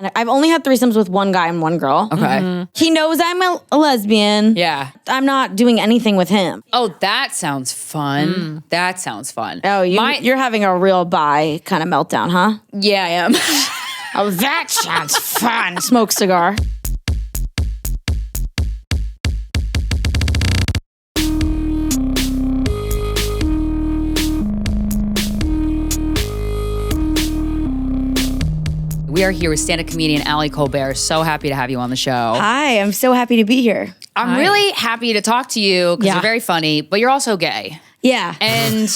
And I've only had threesomes with one guy and one girl. Okay. He knows I'm a lesbian. Yeah. I'm not doing anything with him. Oh, that sounds fun. That sounds fun. Oh, you're having a real bi kind of meltdown, huh? Yeah, I am. Oh, that sounds fun. Smoke cigar. We are here with stand-up comedian Allie Kolbert. So happy to have you on the show. Hi, I'm so happy to be here. I'm really happy to talk to you because you're very funny, but you're also gay. Yeah. And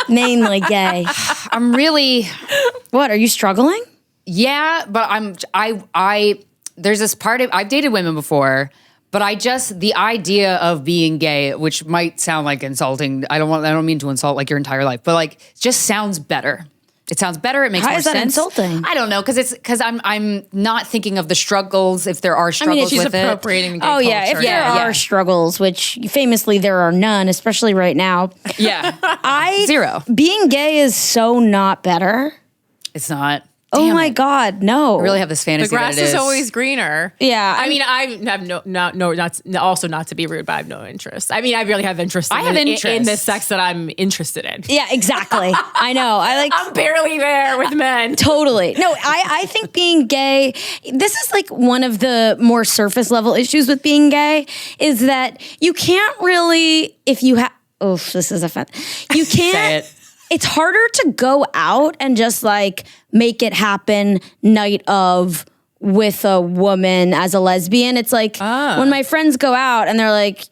mainly gay. I'm really... What, are you struggling? Yeah, but there's this part of... I've dated women before, but the idea of being gay, which might sound like insulting. I don't mean to insult like your entire life, but like just sounds better. It sounds better. It makes more sense. How is that insulting? I don't know, because I'm not thinking of the struggles, if there are struggles she's with it. appropriating the gay culture. If there are struggles, which famously there are none, especially right now. Yeah. Zero. Being gay is so not better. It's not. Oh my God, no. I really have this fantasy. The grass that it is always greener. Yeah. I mean, I have also not to be rude, but I have no interest. I mean, I really have interest. I have interest in the sex that I'm interested in. Yeah, exactly. I know. I'm barely there with men. Totally. No, I think being gay, this is like one of the more surface level issues with being gay, is that you can't really, if you have, this is offensive. You can't. Say it. It's harder to go out and just like make it happen night of with a woman as a lesbian. It's like when my friends go out and they're like,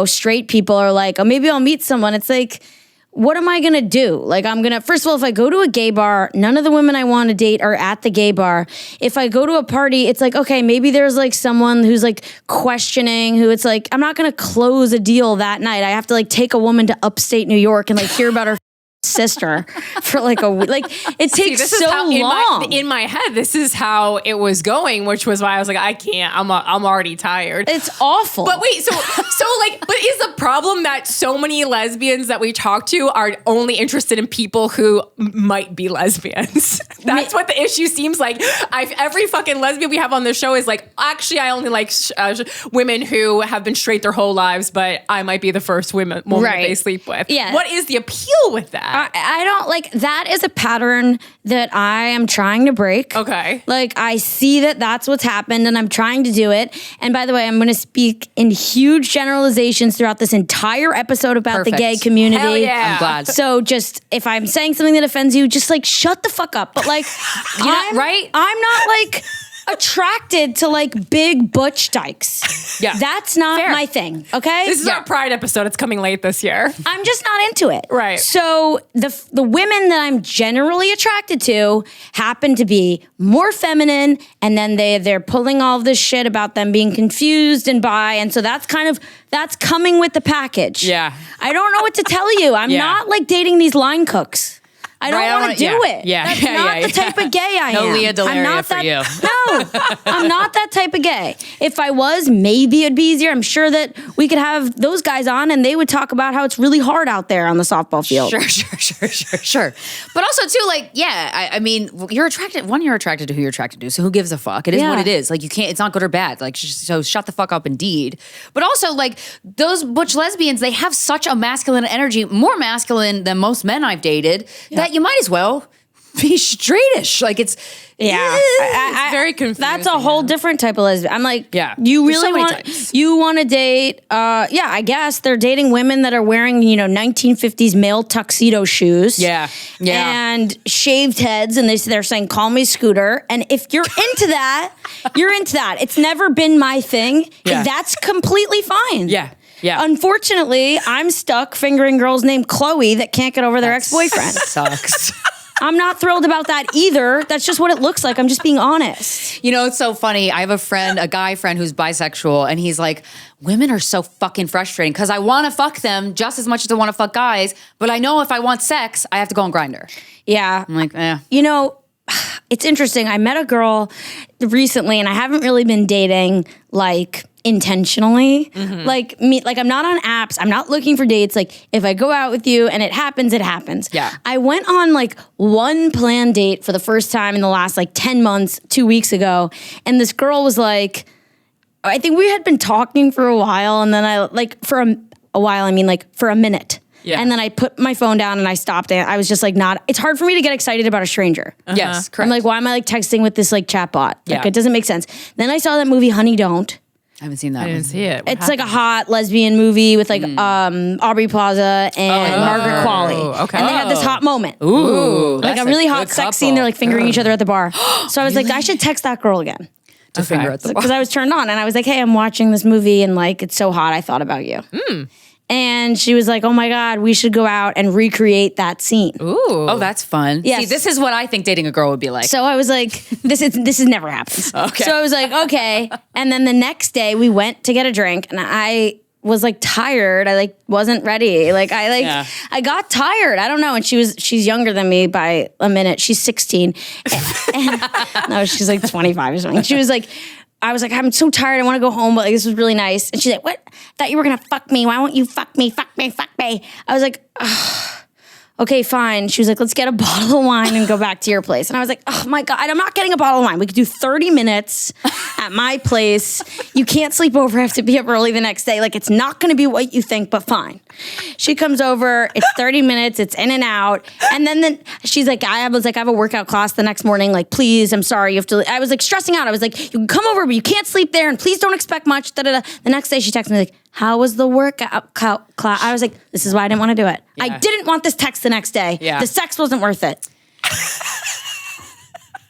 straight people are like, oh, maybe I'll meet someone. It's like, what am I going to do? Like, first of all, if I go to a gay bar, none of the women I want to date are at the gay bar. If I go to a party, it's like, okay, maybe there's like someone who's like questioning, who it's like, I'm not going to close a deal that night. I have to like take a woman to upstate New York and like hear about her sister for like a week. Like it takes so long. In my head, this is how it was going, which was why I was like, I can't. I'm already tired. It's awful. But wait, but is the problem that so many lesbians that we talk to are only interested in people who might be lesbians? That's what the issue seems like. Every fucking lesbian we have on the show is like, actually, I only like women who have been straight their whole lives, but I might be the first woman that they sleep with. Yeah. What is the appeal with that? I don't like that is a pattern that I am trying to break. Okay. Like I see that that's what's happened and I'm trying to do it. And by the way, I'm going to speak in huge generalizations throughout this entire episode about the gay community. Hell yeah. I'm glad. So just if I'm saying something that offends you, just like shut the fuck up. But like, I'm not like attracted to like big butch dykes. Yeah. That's not my thing. Okay. This is our Pride episode. It's coming late this year. I'm just not into it. Right. So the women that I'm generally attracted to happen to be more feminine, and then they're pulling all of this shit about them being confused and bi, and so that's coming with the package. Yeah. I don't know what to tell you. I'm not like dating these line cooks. I don't want to do it. Yeah. That's not the type of gay I am. No Leah Delaria I'm not for you. No, I'm not that type of gay. If I was, maybe it'd be easier. I'm sure that we could have those guys on and they would talk about how it's really hard out there on the softball field. Sure. But also too, like, I mean, you're attracted to who you're attracted to. So who gives a fuck? It is what it is. Like it's not good or bad. Like, so shut the fuck up indeed. But also like those butch lesbians, they have such a masculine energy, more masculine than most men I've dated, that you might as well be straightish. Like it's very confusing. That's a whole different type of lesbian. I'm like, you really want to date? I guess they're dating women that are wearing 1950s male tuxedo shoes. Yeah. And shaved heads, and they're saying, "Call me Scooter." And if you're into that, you're into that. It's never been my thing. Yeah. And that's completely fine. Yeah. Unfortunately, I'm stuck fingering girls named Chloe that can't get over their ex-boyfriend. Sucks. I'm not thrilled about that either. That's just what it looks like. I'm just being honest. It's so funny. I have a guy friend who's bisexual, and he's like, women are so fucking frustrating because I want to fuck them just as much as I want to fuck guys, but I know if I want sex, I have to go on Grindr. Yeah. I'm like, it's interesting. I met a girl recently, and I haven't really been dating like intentionally. Like I'm not on apps. I'm not looking for dates. Like if I go out with you and it happens, it happens. Yeah. I went on like one planned date for the first time in the last like 10 months, 2 weeks ago. And this girl was like, I think we had been talking for a while. And then I like for a while, I mean like for a minute. Yeah. And then I put my phone down and I stopped it. I was just like it's hard for me to get excited about a stranger. Yes, correct. I'm like, why am I like texting with this like chatbot? Like Yeah. it doesn't make sense. Then I saw that movie Honey Don't. I haven't seen that I one. didn't see it. It's like a hot lesbian movie with like Aubrey Plaza and Margaret Qualley. okay. And they had this hot moment. Ooh, Like that's a really good hot sex couple. scene. They're like fingering each other at the bar. So I was like, I should text that girl again. to finger at the bar. Because I was turned on and I was like, hey, I'm watching this movie and like it's so hot. I thought about you. And she was like, oh my God, we should go out and recreate that scene. Ooh. Oh, that's fun. Yes. See, this is what I think dating a girl would be like. So I was like, this is never happens. Okay. So I was like, okay. And then the next day we went to get a drink and I was like tired. I like wasn't ready. Like I got tired. I don't know. And she's younger than me by a minute. She's 16. And no, she's like 25 or something. She was like, I was like, I'm so tired. I want to go home, but like, this was really nice. And she's like, what? Thought you were going to fuck me. Why won't you fuck me? Fuck me, fuck me. I was like, okay, fine. She was like, let's get a bottle of wine and go back to your place. And I was like, oh my God, I'm not getting a bottle of wine. We could do 30 minutes at my place. You can't sleep over. I have to be up early the next day. Like, it's not going to be what you think, but fine. She comes over. It's 30 minutes. It's in and out. And then she's like, I have a workout class the next morning. Like, please, I'm sorry. You have to. I was like stressing out. I was like, you can come over, but you can't sleep there. And please don't expect much. Da, da, da. The next day she texted me like, how was the workout class? I was like, this is why I didn't want to do it. Yeah. I didn't want this text the next day. Yeah. The sex wasn't worth it.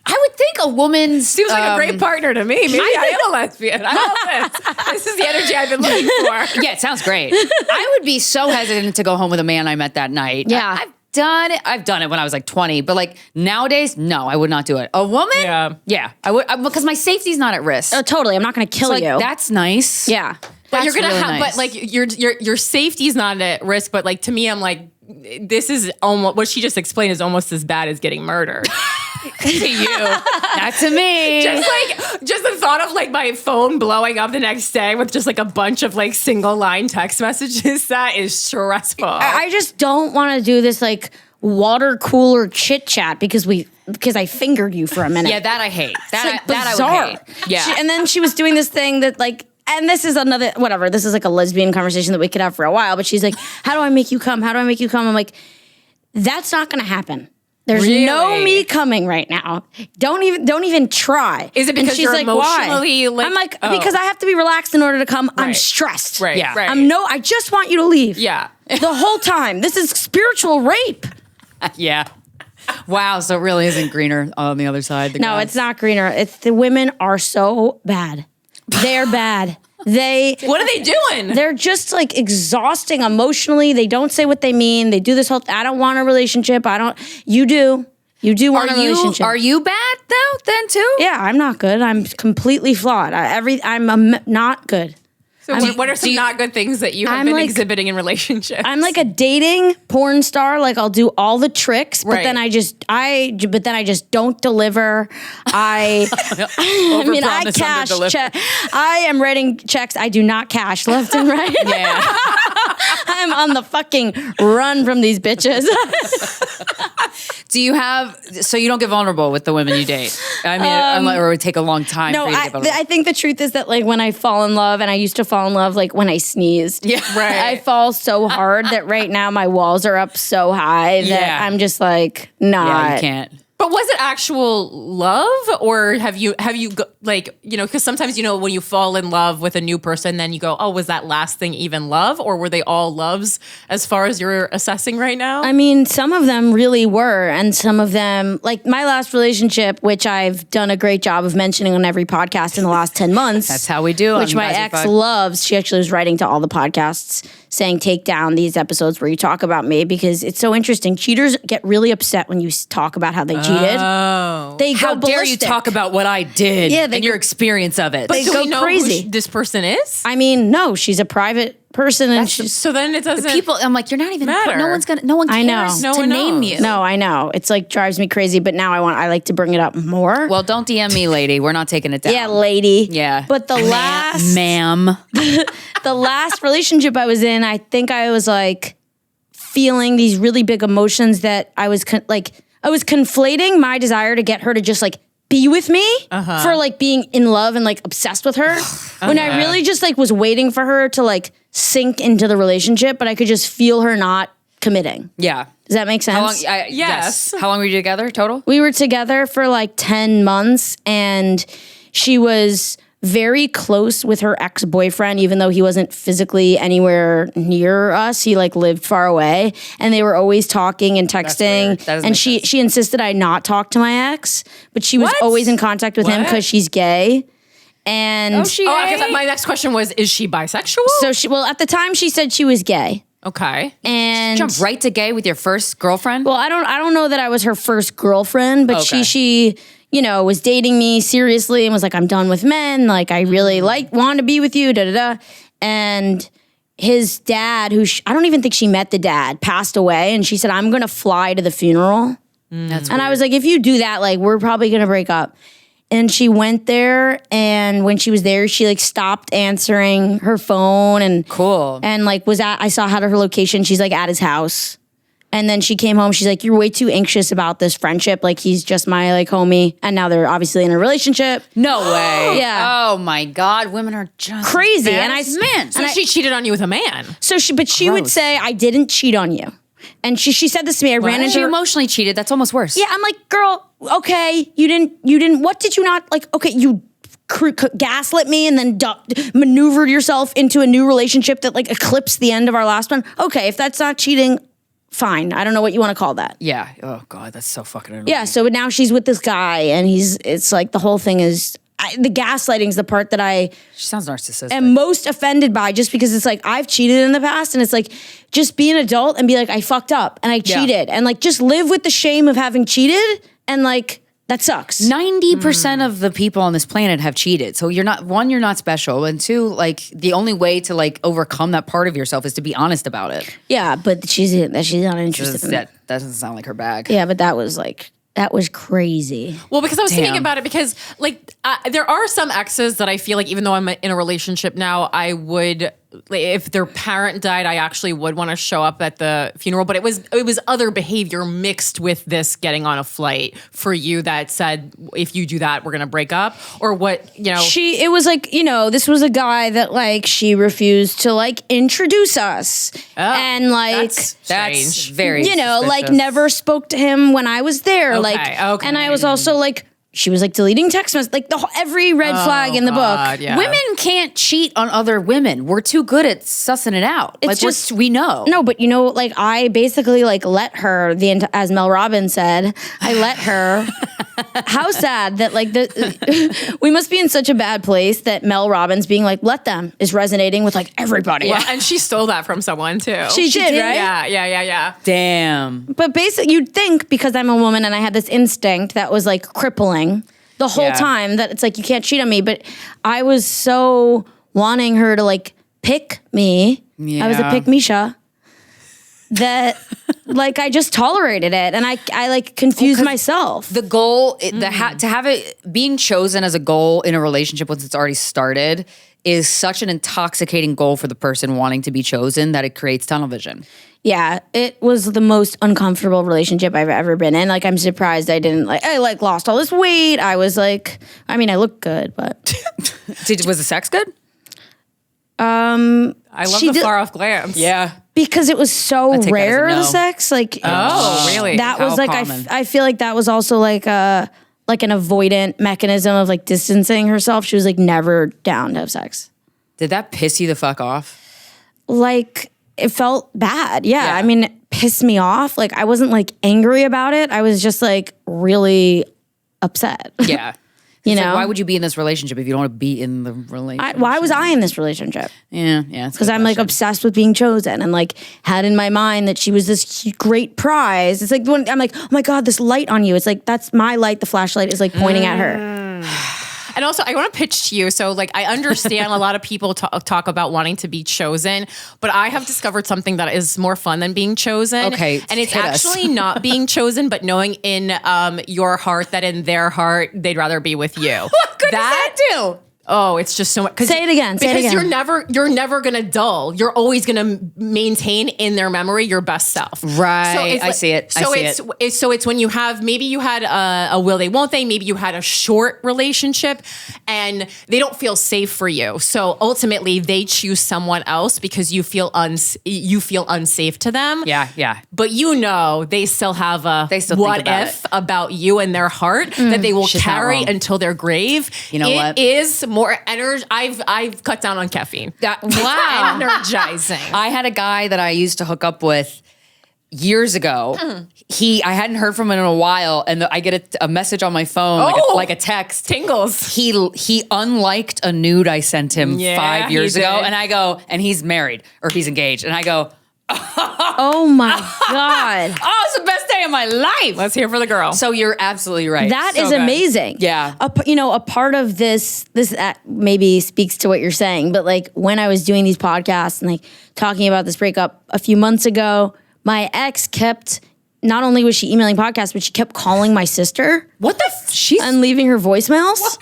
I would think a woman's... Seems like a great partner to me. Maybe I am a lesbian. I love this. This is the energy I've been looking for. Yeah, it sounds great. I would be so hesitant to go home with a man I met that night. Yeah. I've done it when I was like 20, but like nowadays, no, I would not do it. A woman? Yeah. I would, because my safety's not at risk. Oh, totally. I'm not going to kill you. That's nice. Yeah. But you're gonna really have, nice. but like your safety's not at risk. But like to me, I'm like, this is almost what she just explained is almost as bad as getting murdered. To you, not to me. Just the thought of like my phone blowing up the next day with just like a bunch of like single line text messages, that is stressful. I just don't want to do this like water cooler chit chat because I fingered you for a minute. Yeah, that I hate. That bizarre. I would hate. Yeah. And then she was doing this thing that like, and this is another, whatever, this is like a lesbian conversation that we could have for a while, but she's like, how do I make you come? How do I make you come? I'm like, that's not going to happen. There's no me coming right now. Don't even try. Is it because and she's you're like, emotionally why? like? I'm like, because I have to be relaxed in order to come. I'm stressed. Right. Yeah. Right. I just want you to leave. Yeah. The whole time. This is spiritual rape. Yeah. Wow. So it really isn't greener on the other side. No, it's not greener. It's the women are so bad. They're bad. What are they doing? They're just like exhausting emotionally. They don't say what they mean. They do this whole, I don't want a relationship. You do want a relationship. Are you bad though then too? Yeah, I'm not good. I'm completely flawed. I'm not good. So what are some not good things that you have been exhibiting in relationships? I'm like a dating porn star. Like I'll do all the tricks, but Right. then I just don't deliver. I cash. I am writing checks. I do not cash left and right. Yeah. I'm on the fucking run from these bitches. Do you have, so you don't get vulnerable with the women you date? I mean, or it would take a long time No, for you to get vulnerable. I think the truth is that like when I fall in love, and I used to fall in love like when I sneezed. Yeah. Right. I fall so hard that right now my walls are up so high that Yeah. I'm just like not. Yeah, you can't. But was it actual love, or have you like, you know, because sometimes, you know, when you fall in love with a new person, then you go, oh, was that last thing even love, or were they all loves as far as you're assessing right now? I mean, some of them really were, and some of them, like my last relationship, which I've done a great job of mentioning on every podcast in the last 10 months. That's how we do. Which my ex loves. She actually was writing to all the podcasts saying take down these episodes where you talk about me because it's so interesting. Cheaters get really upset when you talk about how they cheated. Oh. They How go dare you ballistic. talk about what I did Yeah, and your experience of it. But They do go we know crazy. who this person is? I mean, no, she's a private person and she's So then it doesn't People, I'm like, you're not even, matter. no one I know. cares No to one name knows. you. no, I know. It's like drives me crazy, but now I like to bring it up more. Well, don't DM me, lady. We're not taking it down. Yeah, lady. Yeah. But the Ma'am. last relationship I was in, I think I was like feeling these really big emotions that I was I was conflating my desire to get her to just like be with me for like being in love and like obsessed with her when I really just like was waiting for her to like sink into the relationship, but I could just feel her not committing. Yeah. Does that make sense? How long? Yes. How long were you together total? We were together for like 10 months and she was very close with her ex-boyfriend, even though he wasn't physically anywhere near us. He like lived far away and they were always talking and texting. weird. That doesn't And make she sense. she insisted I not talk to my ex, but she was What? always in contact with him What? because she's gay. And I guess my next question was, is she bisexual? so at the time she said she was gay. Okay. And Jump right to gay with your first girlfriend? well, I don't know that I was her first girlfriend, but Okay. she was dating me seriously and was like, I'm done with men. Like, I really want to be with you, da-da-da. And his dad, I don't even think she met the dad, passed away. And she said, I'm going to fly to the funeral. That's And I was like, if you do that, like, we're probably going to break up. And she went there. And when she was there, she like stopped answering her phone and cool. and like I saw her location. She's like at his house. And then she came home. She's like, you're way too anxious about this friendship. Like, he's just my like homie. And now they're obviously in a relationship. No way. Yeah. Oh my God. Women are just Crazy. bad And men. So she cheated on you with a man. So she would Gross. say, I didn't cheat on you. And she said this to me. I ran into She her. emotionally cheated. That's almost worse. Yeah, I'm like, girl, okay, you didn't, what did you not, like, okay, you gaslit me and then maneuvered yourself into a new relationship that like eclipsed the end of our last one. Okay, if that's not cheating, fine. I don't know what you want to call that. Yeah. Oh God, that's so fucking annoying. Yeah, so now she's with this guy and it's like the whole thing is, the gaslighting's the part that I She sounds narcissistic. am most offended by just because it's like, I've cheated in the past and it's like, just be an adult and be like, I fucked up and I cheated and like, just live with the shame of having cheated and like, that sucks. 90% of the people on this planet have cheated. So you're not special. And two, like the only way to like overcome that part of yourself is to be honest about it. Yeah, but she's not interested in that. That doesn't sound like her bag. Yeah, but that was crazy. Well, because I was thinking Damn. about it because like there are some exes that I feel like even though I'm in a relationship now, I would, like, if their parent died, I actually would want to show up at the funeral. But it was other behavior mixed with this getting on a flight for you that said, if you do that, we're gonna break up, or what, It was like, this was a guy that like she refused to like introduce us. And like that's That's strange. very like suspicious. never spoke to him when I was there. Okay. And I was also like, she was like deleting text messages, like every red flag in the book. Yeah. Women can't cheat on other women. We're too good at sussing it out. It's Like just- we know. No, but like I basically like let her as Mel Robbins said, I let her. How sad that like we must be in such a bad place that Mel Robbins being like, let them is resonating with like everybody. Well, and she stole that from someone too. She did, right? Yeah. Damn. But basically, you'd think because I'm a woman and I had this instinct that was like crippling the whole Yeah. time that it's like, you can't cheat on me. But I was so wanting her to like pick me. I was a Yeah. pick Misha. That like I just tolerated it and I like confused myself. The goal, to have it being chosen as a goal in a relationship once it's already started is such an intoxicating goal for the person wanting to be chosen that it creates tunnel vision. Yeah, it was the most uncomfortable relationship I've ever been in. Like I'm surprised I didn't I lost all this weight. I was like, I mean, I look good, but Was the sex good? I love She the did- far off glance. Yeah. because it was so take that as a rare no. the sex, like Oh, really? that How was like common? I feel like that was also like an avoidant mechanism of like distancing herself. She was like never down to have sex. Did that piss you the fuck off? Like it felt bad. Yeah. Yeah. I mean, it pissed me off. Like I wasn't like angry about it. I was just like really upset. Yeah. You know, like, why would you be in this relationship if you don't want to be in the relationship? why was I in this relationship? Yeah. Because I'm like obsessed with being chosen and like had in my mind that she was this great prize. It's like when I'm like, oh my God, this light on you. It's like, that's my light. The flashlight is like pointing at her. And also, I want to pitch to you. So, like, I understand a lot of people talk about wanting to be chosen, but I have discovered something that is more fun than being chosen. Okay, and it's actually not being chosen, but knowing in your heart that in their heart they'd rather be with you. What good does that do? Oh, it's just so much. Say it again. Because you're never gonna dull. You're always gonna maintain in their memory your best self. Right. So I see it. So it's when you have, maybe you had a will they won't they, maybe you had a short relationship and they don't feel safe for you. So ultimately they choose someone else because you feel unsafe to them. Yeah. But they still have a what if about you in their heart that they will carry until their grave. You know what? It is more energy. I've cut down on caffeine. Wow. Energizing. I had a guy that I used to hook up with years ago. I hadn't heard from him in a while, and I get a message on my phone, like a text. Tingles. He unliked a nude I sent him 5 years ago, and I go, and he's married or he's engaged, and I go, oh my God. oh, it's the best day of my life. Let's hear for the girl. So you're absolutely right. That so is good. amazing. Yeah. A part of this maybe speaks to what you're saying, but like when I was doing these podcasts and like talking about this breakup a few months ago, my ex kept, not only was she emailing podcasts, but she kept calling my sister. What the? And leaving her voicemails. What?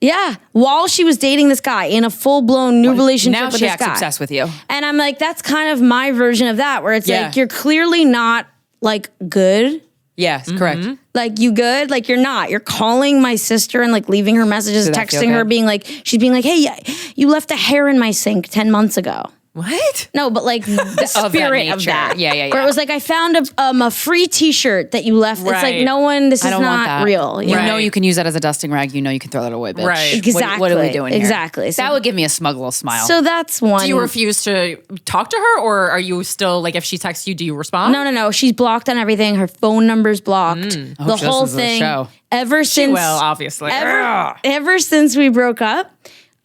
Yeah, while she was dating this guy in a full-blown new relationship now with she this acts guy. obsessed with you. And I'm like, that's kind of my version of that, where it's like, you're clearly not like good. Yes, correct. Like, you good? Like, you're not. You're calling my sister and like leaving her messages, texting her, being like, she's being like, hey, you left a hair in my sink 10 months ago. What? No, but like the spirit of that. Yeah. Where it was like, I found a free T-shirt that you left. It's like, no one, this is not real. You know you can use that as a dusting rag. You know you can throw that away, bitch. Right. Exactly. What are we doing here? Exactly. So that would give me a smug little smile. So that's one. Do you refuse to talk to her, or are you still, like, if she texts you, do you respond? No. She's blocked on everything. Her phone number's blocked. The whole thing. Ever since, she will, obviously. Ever since we broke up,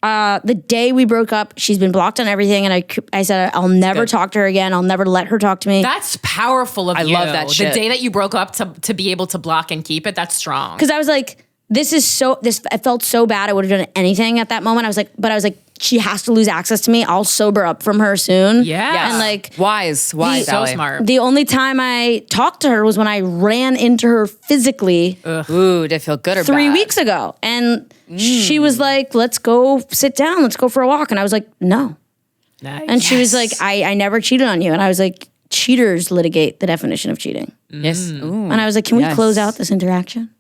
the day we broke up, she's been blocked on everything, and I said I'll never talk to her again. I'll never let her talk to me. That's powerful of you. I love that shit. The day that you broke up to be able to block and keep it, that's strong. Because I was like, I felt so bad. I would have done anything at that moment. I was like, she has to lose access to me. I'll sober up from her soon. Yeah. And like, wise, so smart. The only time I talked to her was when I ran into her physically. Ooh, did it feel good or 3 bad? weeks ago. And she was like, let's go sit down. Let's go for a walk. And I was like, no. Nice. And she was like, I never cheated on you. And I was like, cheaters litigate the definition of cheating. Yes. Ooh. And I was like, can we close out this interaction?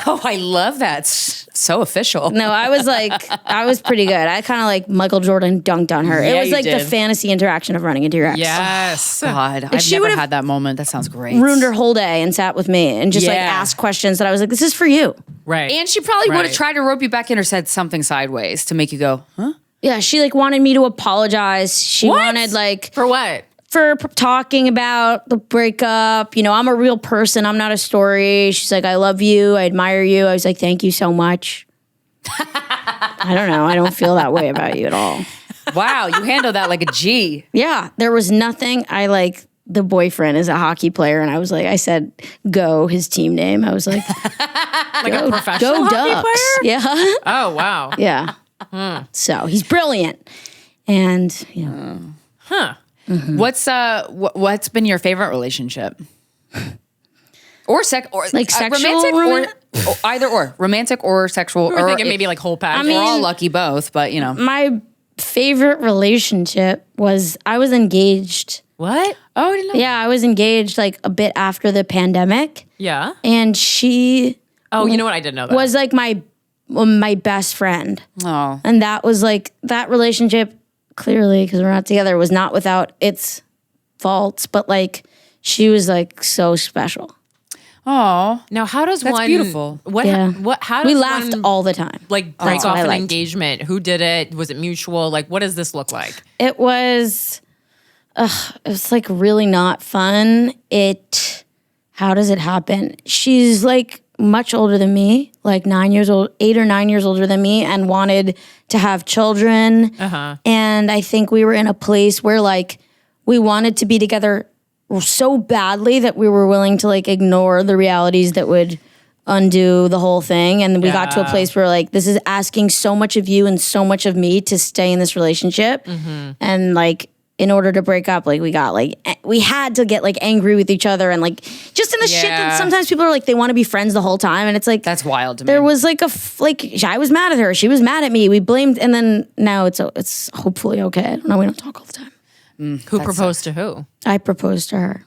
Oh, I love that. So official. No, I was pretty good. I kind of like Michael Jordan dunked on her. It was like the fantasy interaction of running into your ex. Yes. God, I've never had that moment. That sounds great. Ruined her whole day and sat with me and just like asked questions that I was like, this is for you. Right. And she probably would have tried to rope you back in or said something sideways to make you go, huh? Yeah, she like wanted me to apologize. She wanted like... For what? For talking about the breakup. You know, I'm a real person. I'm not a story. She's like, I love you. I admire you. I was like, thank you so much. I don't know. I don't feel that way about you at all. Wow, you handled that like a G. Yeah, there was nothing. The boyfriend is a hockey player, and I said, go, his team name. I was like, like a professional hockey Ducks. player? Yeah. Oh, wow. Yeah. So he's brilliant. And, you know. Mm-hmm. What's been your favorite relationship? Or like sexual, romantic or either or romantic or sexual. We were thinking maybe like whole package. We're all lucky both, but you know. My favorite relationship was I was engaged. What? Oh, I didn't know. Yeah, I was engaged like a bit after the pandemic. Yeah. And she. Oh, you know what? I didn't know that. Was like my best friend. Oh. And that was like that relationship. Clearly, because we're not together, was not without its faults, but like she was like so special. Oh, now how does that's one beautiful? How does we laughed all the time? Like break off an engagement? Who did it? Was it mutual? Like what does this look like? It was like really not fun. How does it happen? She's like much older than me, like 8 or 9 years older than me and wanted to have children. And I think we were in a place where like we wanted to be together so badly that we were willing to like ignore the realities that would undo the whole thing. And we got to a place where like, this is asking so much of you and so much of me to stay in this relationship. And like, in order to break up, like we had to get like angry with each other and like just in the shit that sometimes people are like, they want to be friends the whole time. And it's like, that's wild to me. There was like I was mad at her. She was mad at me. We blamed. And then now it's hopefully okay. I don't know. We don't talk all the time. Who proposed to who? I proposed to her.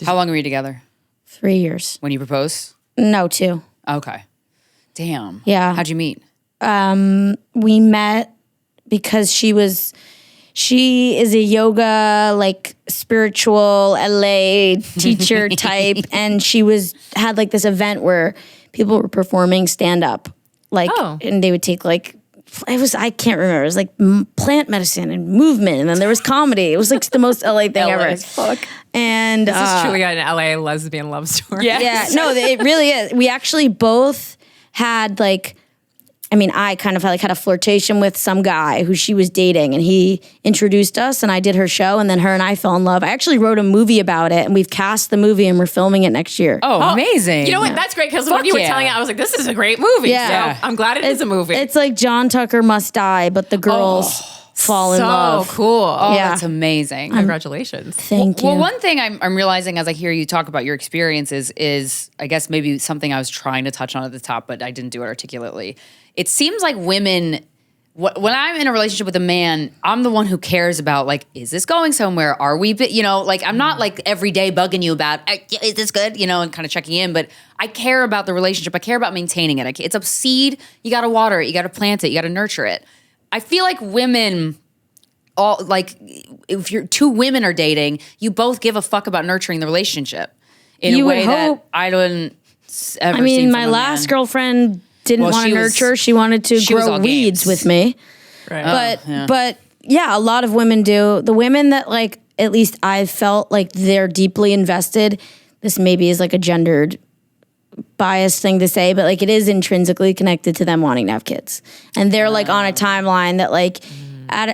How long were you together? 3 years. When you proposed? No, 2. Okay. Damn. Yeah. How'd you meet? We met because she is a yoga, like spiritual LA teacher type. And she had like this event where people were performing stand up. Like, and they would take like, I can't remember. It was like plant medicine and movement. And then there was comedy. It was like the most LA thing ever. Fuck. And this is truly an LA lesbian love story. Yeah, no, it really is. We actually both had like, I kind of had a flirtation with some guy who she was dating, and he introduced us, and I did her show, and then her and I fell in love. I actually wrote a movie about it, and we've cast the movie, and we're filming it next year. Oh, amazing. You know what? That's great, because when you were telling it, I was like, this is a great movie. Yeah. So I'm glad it is a movie. It's like John Tucker Must Die, but the girls fall in love. So cool. Oh, that's amazing. Congratulations. Thank you. Well, one thing I'm realizing as I hear you talk about your experiences is, I guess maybe something I was trying to touch on at the top, but I didn't do it articulately. It seems like women, when I'm in a relationship with a man, I'm the one who cares about like, is this going somewhere? Are we, like I'm not like every day bugging you about, is this good? And kind of checking in, but I care about the relationship. I care about maintaining it. It's a seed. You got to water it. You got to plant it. You got to nurture it. I feel like women, if you're 2 women are dating, you both give a fuck about nurturing the relationship in a way that I don't ever see from my a last man. girlfriend didn't want to nurture. She wanted to grow weeds with me. Right. But a lot of women do. The women that like, at least I felt like they're deeply invested. This maybe is like a gendered biased thing to say, but like it is intrinsically connected to them wanting to have kids. And they're like on a timeline that like,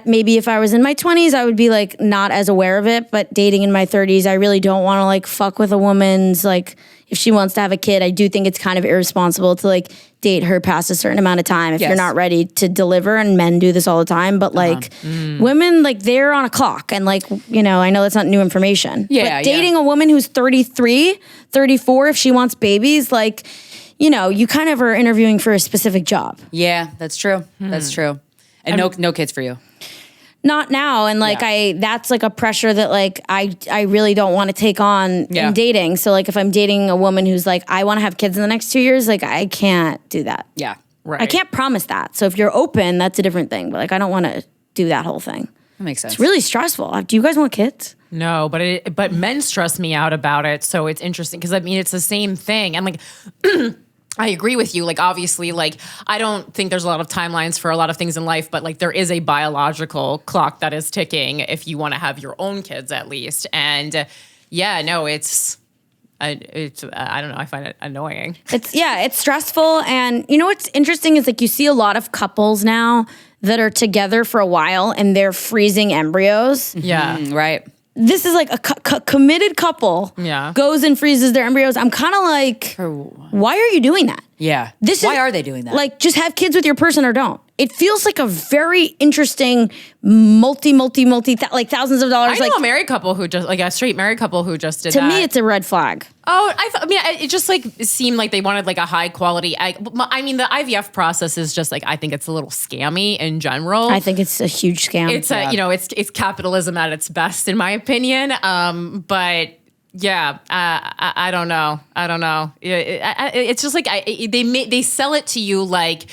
maybe if I was in my 20s, I would be like not as aware of it, but dating in my 30s, I really don't want to like fuck with a woman's like, if she wants to have a kid, I do think it's kind of irresponsible to like date her past a certain amount of time if you're not ready to deliver, and men do this all the time, but like women, like they're on a clock, and like, I know that's not new information. Yeah, but dating a woman who's 33, 34, if she wants babies, like, you kind of are interviewing for a specific job. Yeah, that's true. That's true. And no kids for you. Not now. And like, that's like a pressure that like, I really don't want to take on in dating. So like, if I'm dating a woman who's like, I want to have kids in the next 2 years, like I can't do that. Yeah. Right. I can't promise that. So if you're open, that's a different thing. But like, I don't want to do that whole thing. That makes sense. It's really stressful. Do you guys want kids? No, but men stress me out about it. So it's interesting because it's the same thing. And like, I agree with you. Like, obviously, like, I don't think there's a lot of timelines for a lot of things in life, but like there is a biological clock that is ticking if you want to have your own kids at least. And it's I don't know. I find it annoying. It's stressful. And what's interesting is like you see a lot of couples now that are together for a while and they're freezing embryos. Yeah. Right. This is like a committed couple goes and freezes their embryos. I'm kind of like, why are you doing that? Yeah. Why are they doing that? Like, just have kids with your person or don't. It feels like a very interesting multi, like thousands of dollars. I know a married couple who just, like a straight married couple who just did that. To me, it's a red flag. Oh, it just like seemed like they wanted like a high quality. The IVF process is just like, I think it's a little scammy in general. I think it's a huge scam. It's it's capitalism at its best, in my opinion. But yeah, I don't know. It's just like they sell it to you like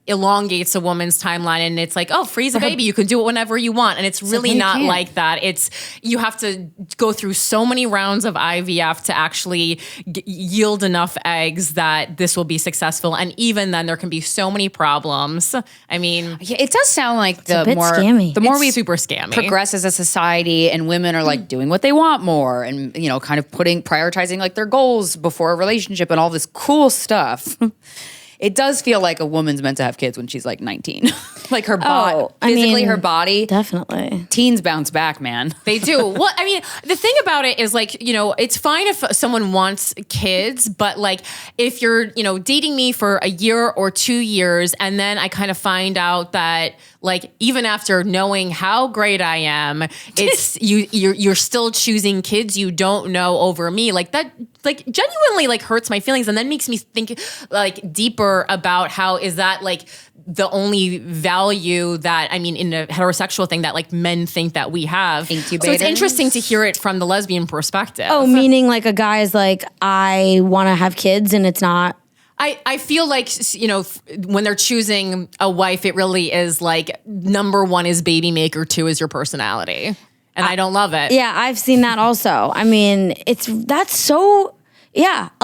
elongates a woman's timeline, and it's like, oh, freeze a baby, you can do it whenever you want. And it's really not like that. It's, you have to go through so many rounds of IVF to actually yield enough eggs that this will be successful. And even then there can be so many problems. I mean, it does sound like the scammy. more we super scammy. progress as a society, and women are like doing what they want more, and kind of prioritizing like their goals before a relationship and all this cool stuff. It does feel like a woman's meant to have kids when she's like 19. Like her body, physically, her body. Definitely. Teens bounce back, man. They do. Well, I mean, the thing about it is like, it's fine if someone wants kids, but like if you're, dating me for a year or 2 years, and then I kind of find out that like even after knowing how great I am, it's you're still choosing kids you don't know over me. Like that, like genuinely like hurts my feelings, and then makes me think like deeper about how is that like the only value that, I mean, in a heterosexual thing that like men think that we have. Incubators. So it's interesting to hear it from the lesbian perspective. Oh, meaning like a guy is like, I want to have kids, and it's not. I feel like, when they're choosing a wife, it really is like number 1 is baby maker, 2 is your personality. And I don't love it. Yeah, I've seen that also. I mean, a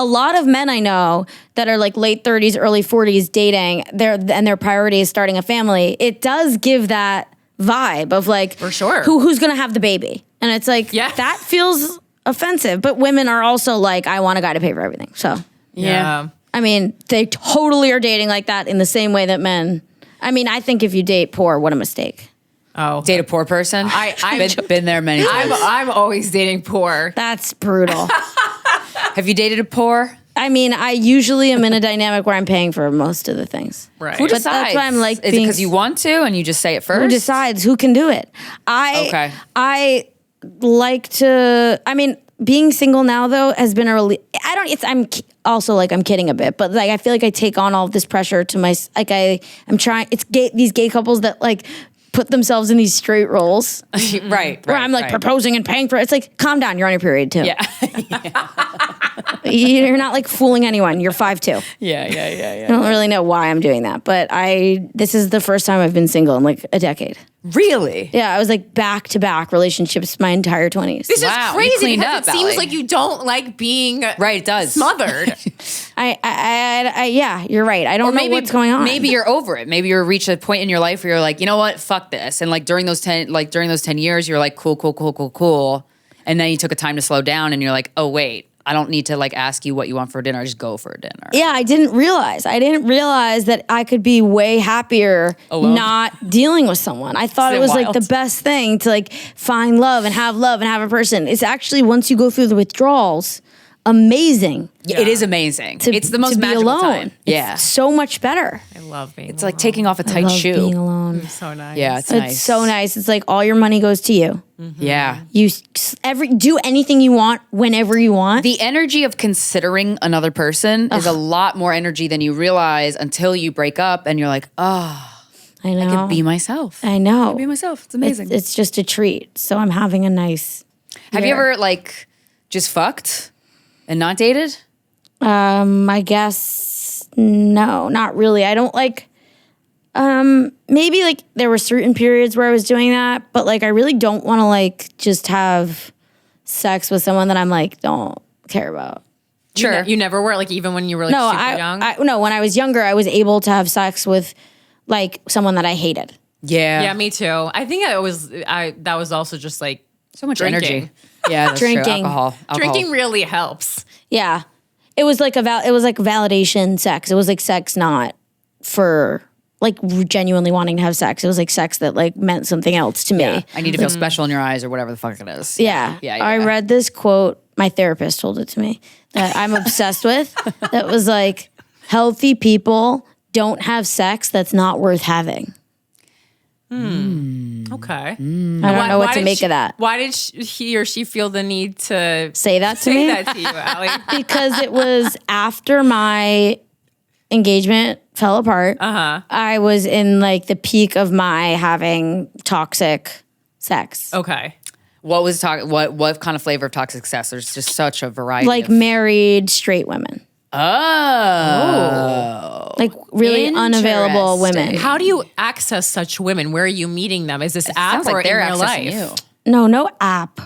lot of men I know that are like late 30s, early 40s dating, their priority is starting a family. It does give that vibe of like, for sure, who's going to have the baby? And it's like, that feels offensive. But women are also like, I want a guy to pay for everything. So, yeah. I mean, they totally are dating like that in the same way that men. I mean, I think if you date poor, what a mistake. Oh, date a poor person? I've been there many times. I'm always dating poor. That's brutal. Have you dated a poor? I mean, I usually am in a dynamic where I'm paying for most of the things. Right. Who decides? That's why I'm like, is it because you want to and you just say it first? Who decides? Who can do it? I like to. I mean, being single now though has been a relief. I'm also like I'm kidding a bit, but like I feel like I take on all of this pressure to my like I'm trying. It's these gay couples that like put themselves in these straight roles, right? Where I'm like proposing and paying for it. It's like, calm down, you're on your period too. Yeah. You're not like fooling anyone. You're 5'2". Yeah. I don't really know why I'm doing that, but this is the first time I've been single in like a decade. Really? Yeah, I was like back-to-back relationships my entire 20s. This is crazy because it seems like you don't like being it does. smothered. Yeah, you're right. I don't know what's going on. Maybe you're over it. Maybe you're reached a point in your life where you're like, you know what, fuck this. And like during those 10 years, you're like, cool. And then you took a time to slow down, and you're like, oh wait, I don't need to like ask you what you want for dinner. Just go for dinner. Yeah, I didn't realize that I could be way happier not dealing with someone. I thought it was like the best thing to like find love and have a person. It's actually, once you go through the withdrawals, amazing. Yeah. It is amazing. It's the most magical alone. time. It's so much better. I love being It's like taking off a tight shoe. Being alone. It's so nice. Yeah, it's nice. It's so nice. It's like all your money goes to you. Mm-hmm. Yeah. You do anything you want whenever you want. The energy of considering another person is a lot more energy than you realize until you break up and you're like, oh, I know. I can be myself. I know. I can be myself. It's amazing. It's just a treat. So I'm having a nice Have you ever like just fucked and not dated? I guess no, not really. I don't like maybe like there were certain periods where I was doing that, but like I really don't want to like just have sex with someone that I'm like don't care about. Sure. You never were, like, even when you were like super young? No, when I was younger, I was able to have sex with like someone that I hated. Yeah. Yeah, me too. I think that was also just like so much drinking. energy. Yeah, that's Drinking. true. Alcohol. Drinking really helps. Yeah. It was like validation sex. It was like sex not for like genuinely wanting to have sex. It was like sex that like meant something else to me. Yeah. I need to feel special in your eyes or whatever the fuck it is. Yeah. I read this quote, my therapist told it to me, that I'm obsessed with. That was like, healthy people don't have sex that's not worth having. Okay. I don't know what to make of that. Why did he or she feel the need to say that to me? Say that to you, Allie? Because it was after my engagement fell apart. I was in like the peak of my having toxic sex. Okay. What kind of flavor of toxic sex? There's just such a variety. Like married straight women. Oh. Like really unavailable women. Interesting. How do you access such women? Where are you meeting them? Is this app Sounds or like they're in real accessing life? you. No app.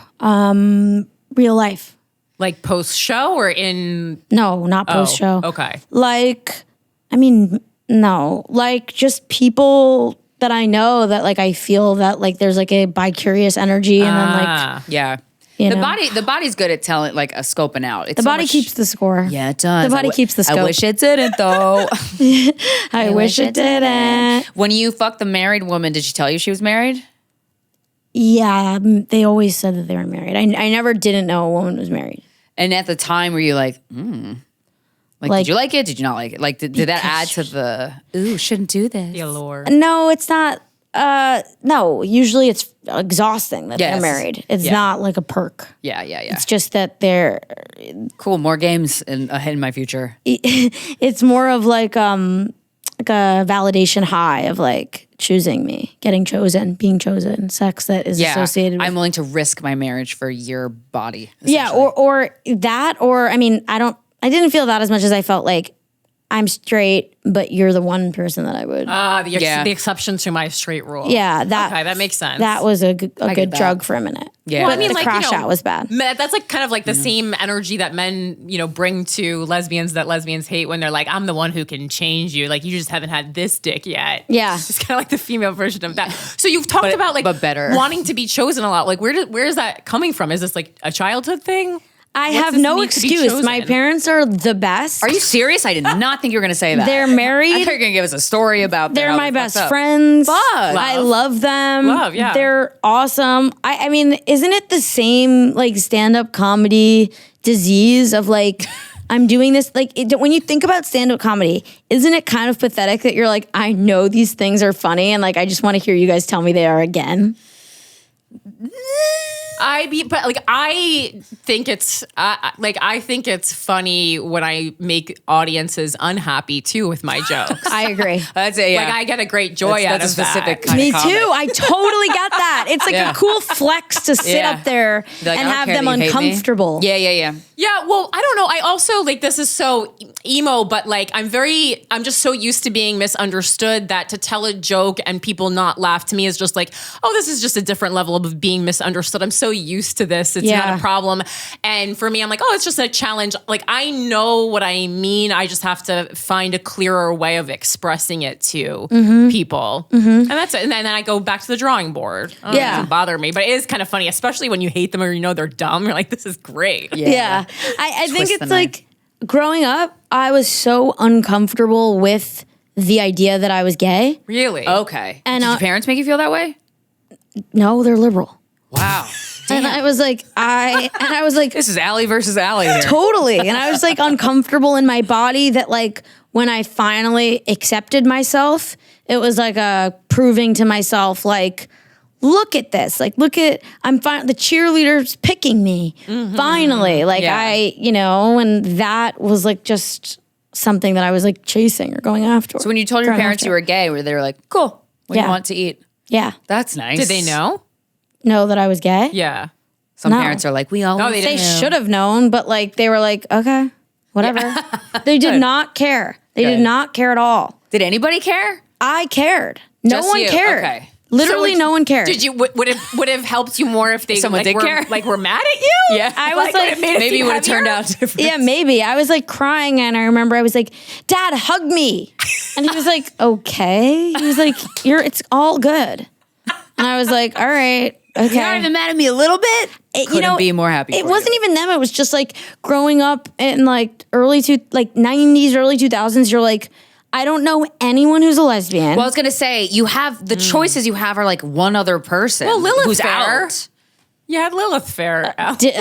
Real life. Like post show or in? No, not post show. Okay. Like, I mean, no. Like just people that I know that like I feel that like there's like a bi-curious energy and then like Yeah. you The know. body's good at telling, like, scoping out. It's The so body much- keeps the score. Yeah, it does. The body keeps the scope. I wish it didn't, though. I wish it didn't. When you fucked the married woman, did she tell you she was married? Yeah, they always said that they were married. I never didn't know a woman was married. And at the time, were you like, Like, Like- did you like it? Did you not like it? Like, did that add to the, ooh, shouldn't do this? The allure. No, it's not. No, usually it's exhausting that Yes. they're married. It's Yeah. not like a perk. Yeah. It's just that they're. Cool. More games ahead in my future. It's more of like a validation high of like choosing me, getting chosen, being chosen, sex that is Yeah. associated with. I'm willing to risk my marriage for your body. Yeah, essentially. or that, or I mean, I didn't feel that as much as I felt like I'm straight, but you're the one person that I would. The exception to my straight rule. Yeah, that makes sense. That was a good that. drug for a minute. Yeah. but Well, I mean, the like, crash out was bad. That's like kind of like the same energy that men, bring to lesbians that lesbians hate when they're like, I'm the one who can change you. Like, you just haven't had this dick yet. Yeah. It's kind of like the female version of that. So you've talked about like but better. wanting to be chosen a lot. Like, where is that coming from? Is this like a childhood thing? I What's have this no need to be excuse. chosen? My parents are the best. Are you serious? I did not think you were going to say that. They're married. I thought you were going to give us a story about They're how my they best fucked up. friends. Fuck. I love them. Love, yeah. They're awesome. I mean, isn't it the same like stand-up comedy disease of like, I'm doing this, like when you think about stand-up comedy, isn't it kind of pathetic that you're like, I know these things are funny and like, I just want to hear you guys tell me they are again? I think it's funny when I make audiences unhappy too with my jokes. I agree. That's it, yeah. Like, I get a great joy out That's of a specific that. kind Me of comic. too. I totally got that. It's like Yeah. a cool flex to sit Yeah. up there They're like, and I don't have care them that you hate me. uncomfortable. Yeah. Yeah, well, I don't know. I also like this is so emo, but like I'm just so used to being misunderstood that to tell a joke and people not laugh to me is just like, oh, this is just a different level of being misunderstood. I'm so used to this. It's Yeah. not a problem. And for me, I'm like, oh, it's just a challenge. Like I know what I mean. I just have to find a clearer way of expressing it to people. And that's it. And then I go back to the drawing board. Oh, Yeah. It doesn't bother me, but it is kind of funny, especially when you hate them or they're dumb. You're like, this is great. Yeah. I think Twist it's the like growing up, I was so uncomfortable with the idea that I was gay. Really? Okay. And, Did your parents make you feel that way? No, they're liberal. Wow. And I was like, This is Allie versus Allie here. totally. And I was like uncomfortable in my body that like when I finally accepted myself, it was like a proving to myself like, look at this. Like, I'm fine. The cheerleader's picking me. Finally. Like Yeah. and that was like just something that I was like chasing or going after. So when you told your parents you were gay, they were like, cool, what do Yeah. you want to eat? Yeah. That's nice. Did they know? Know that I was gay? Yeah. Some No. parents are like, we always No, they They didn't. should have known, but like they were like, okay, whatever. They did not care. They did Good. not care at all. Did anybody care? I cared. No Just one you. cared. Okay. Literally, no one cared. Did you would it helped you more if they Someone did were, care? like were mad at you? Yeah. I was would like, it made it Maybe seem it would have turned heavier? out different. yeah, maybe. I was like crying, and I remember I was like, "Dad, hug me," and he was like, "Okay." He was like, it's all good," and I was like, "All right, okay." You're not even mad at me a little bit? Couldn't be more happy It for wasn't you. even them. It was just like growing up in like 90s, early 2000s. You're like, I don't know anyone who's a lesbian. Well, I was going to say, you have, the choices you have are like one other person. Well, Lilith who's Fair. out. You had Lilith Fair. Did-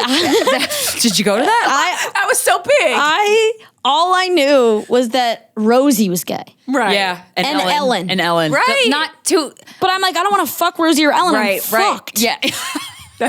Did you go to that? That was so big. all I knew was that Rosie was gay. right. Yeah. And Ellen. And Ellen. Right. But not too. But I'm like, I don't want to fuck Rosie or Ellen. I'm Right. fucked. Yeah.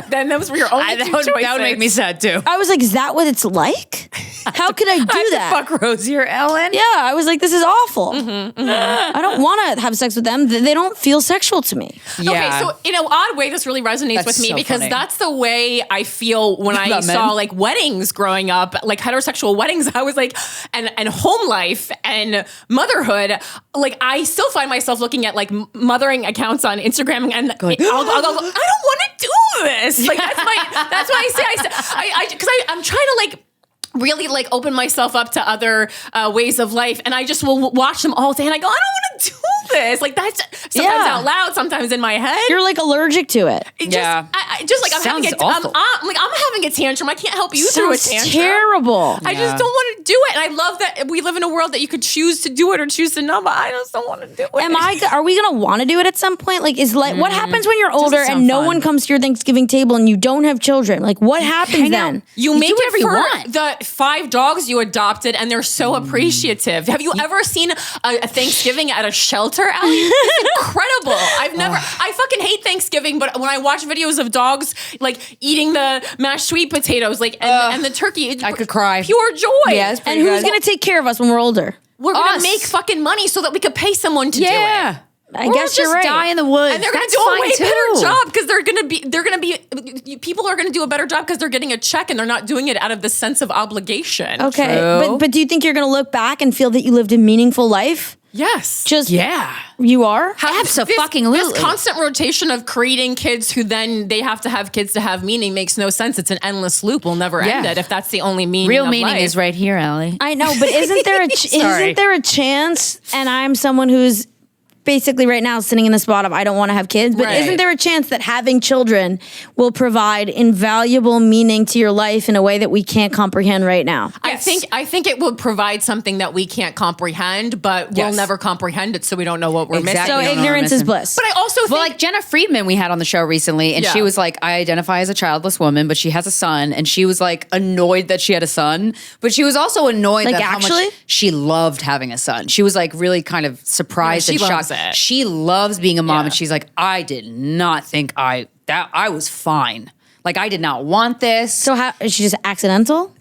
Then those were your only two choices. that would make me sad too. I was like, is that what it's like? How could I do that? Fuck Rosie or Ellen? Yeah, I was like, this is awful. I don't want to have sex with them. They don't feel sexual to me. Yeah. Okay, so in an odd way, this really resonates with me because that's the way I feel when I saw like weddings growing up, like heterosexual weddings. I was like, and home life and motherhood. Like I still find myself looking at like mothering accounts on Instagram and I'll go, I don't want to do this. Like that's why I say because I'm trying to like really like open myself up to other ways of life, and I just will watch them all day, and I go, I don't want to do this. Like that's sometimes out loud, sometimes in my head. You're like allergic to it. I just like I'm having I'm having a tantrum. I can't help you through a tantrum. Terrible. I just don't want to do it, and I love that we live in a world that you could choose to do it or choose to not. But I just don't want to do it. Are we gonna want to do it at some point? Like, what happens when you're older and no one comes to your Thanksgiving table and you don't have children? Like, what happens then? You make it for the 5 dogs you adopted, and they're so appreciative. Have you ever seen a Thanksgiving at a shelter, Allie? It's incredible. I fucking hate Thanksgiving, but when I watch videos of dogs like eating the mashed sweet potatoes, like and the turkey, I could cry. Pure joy. Yeah, and who's gonna take care of us when we're older? We're gonna make fucking money so that we could pay someone to do it. I guess you're right. Die in the woods. And they're going to do a way better job because people are going to do a better job because they're getting a check and they're not doing it out of the sense of obligation. Okay. But do you think you're going to look back and feel that you lived a meaningful life? Yes. You are? Absolutely. This constant rotation of creating kids who then they have to have kids to have meaning makes no sense. It's an endless loop. We'll never end it if that's the only meaning Real of meaning life. is right here, Allie. I know, but isn't there a chance, and I'm someone who's basically right now sitting in the spot of I don't want to have kids, but isn't there a chance that having children will provide invaluable meaning to your life in a way that we can't comprehend right now? Yes. I think it will provide something that we can't comprehend, but we'll never comprehend it, so we don't know what we're missing. So ignorance is bliss. But I also think like Jenna Friedman we had on the show recently, and she was like, I identify as a childless woman, but she has a son, and she was like annoyed that she had a son, but she was also annoyed that how much she loved having a son. She was like really kind of surprised and shocked. She loves being a mom, and she's like, I did not think I was fine. Like I did not want this. So how is she just accidental?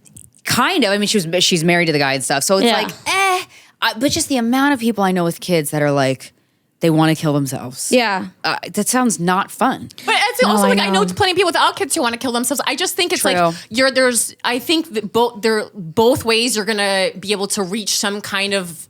Kind of. I mean, she's married to the guy and stuff. So it's like, but just the amount of people I know with kids that are like, they want to kill themselves. Yeah. That sounds not fun. But it's also I know plenty of people without kids who want to kill themselves. I just think it's like I think that both ways you're going to be able to reach some kind of,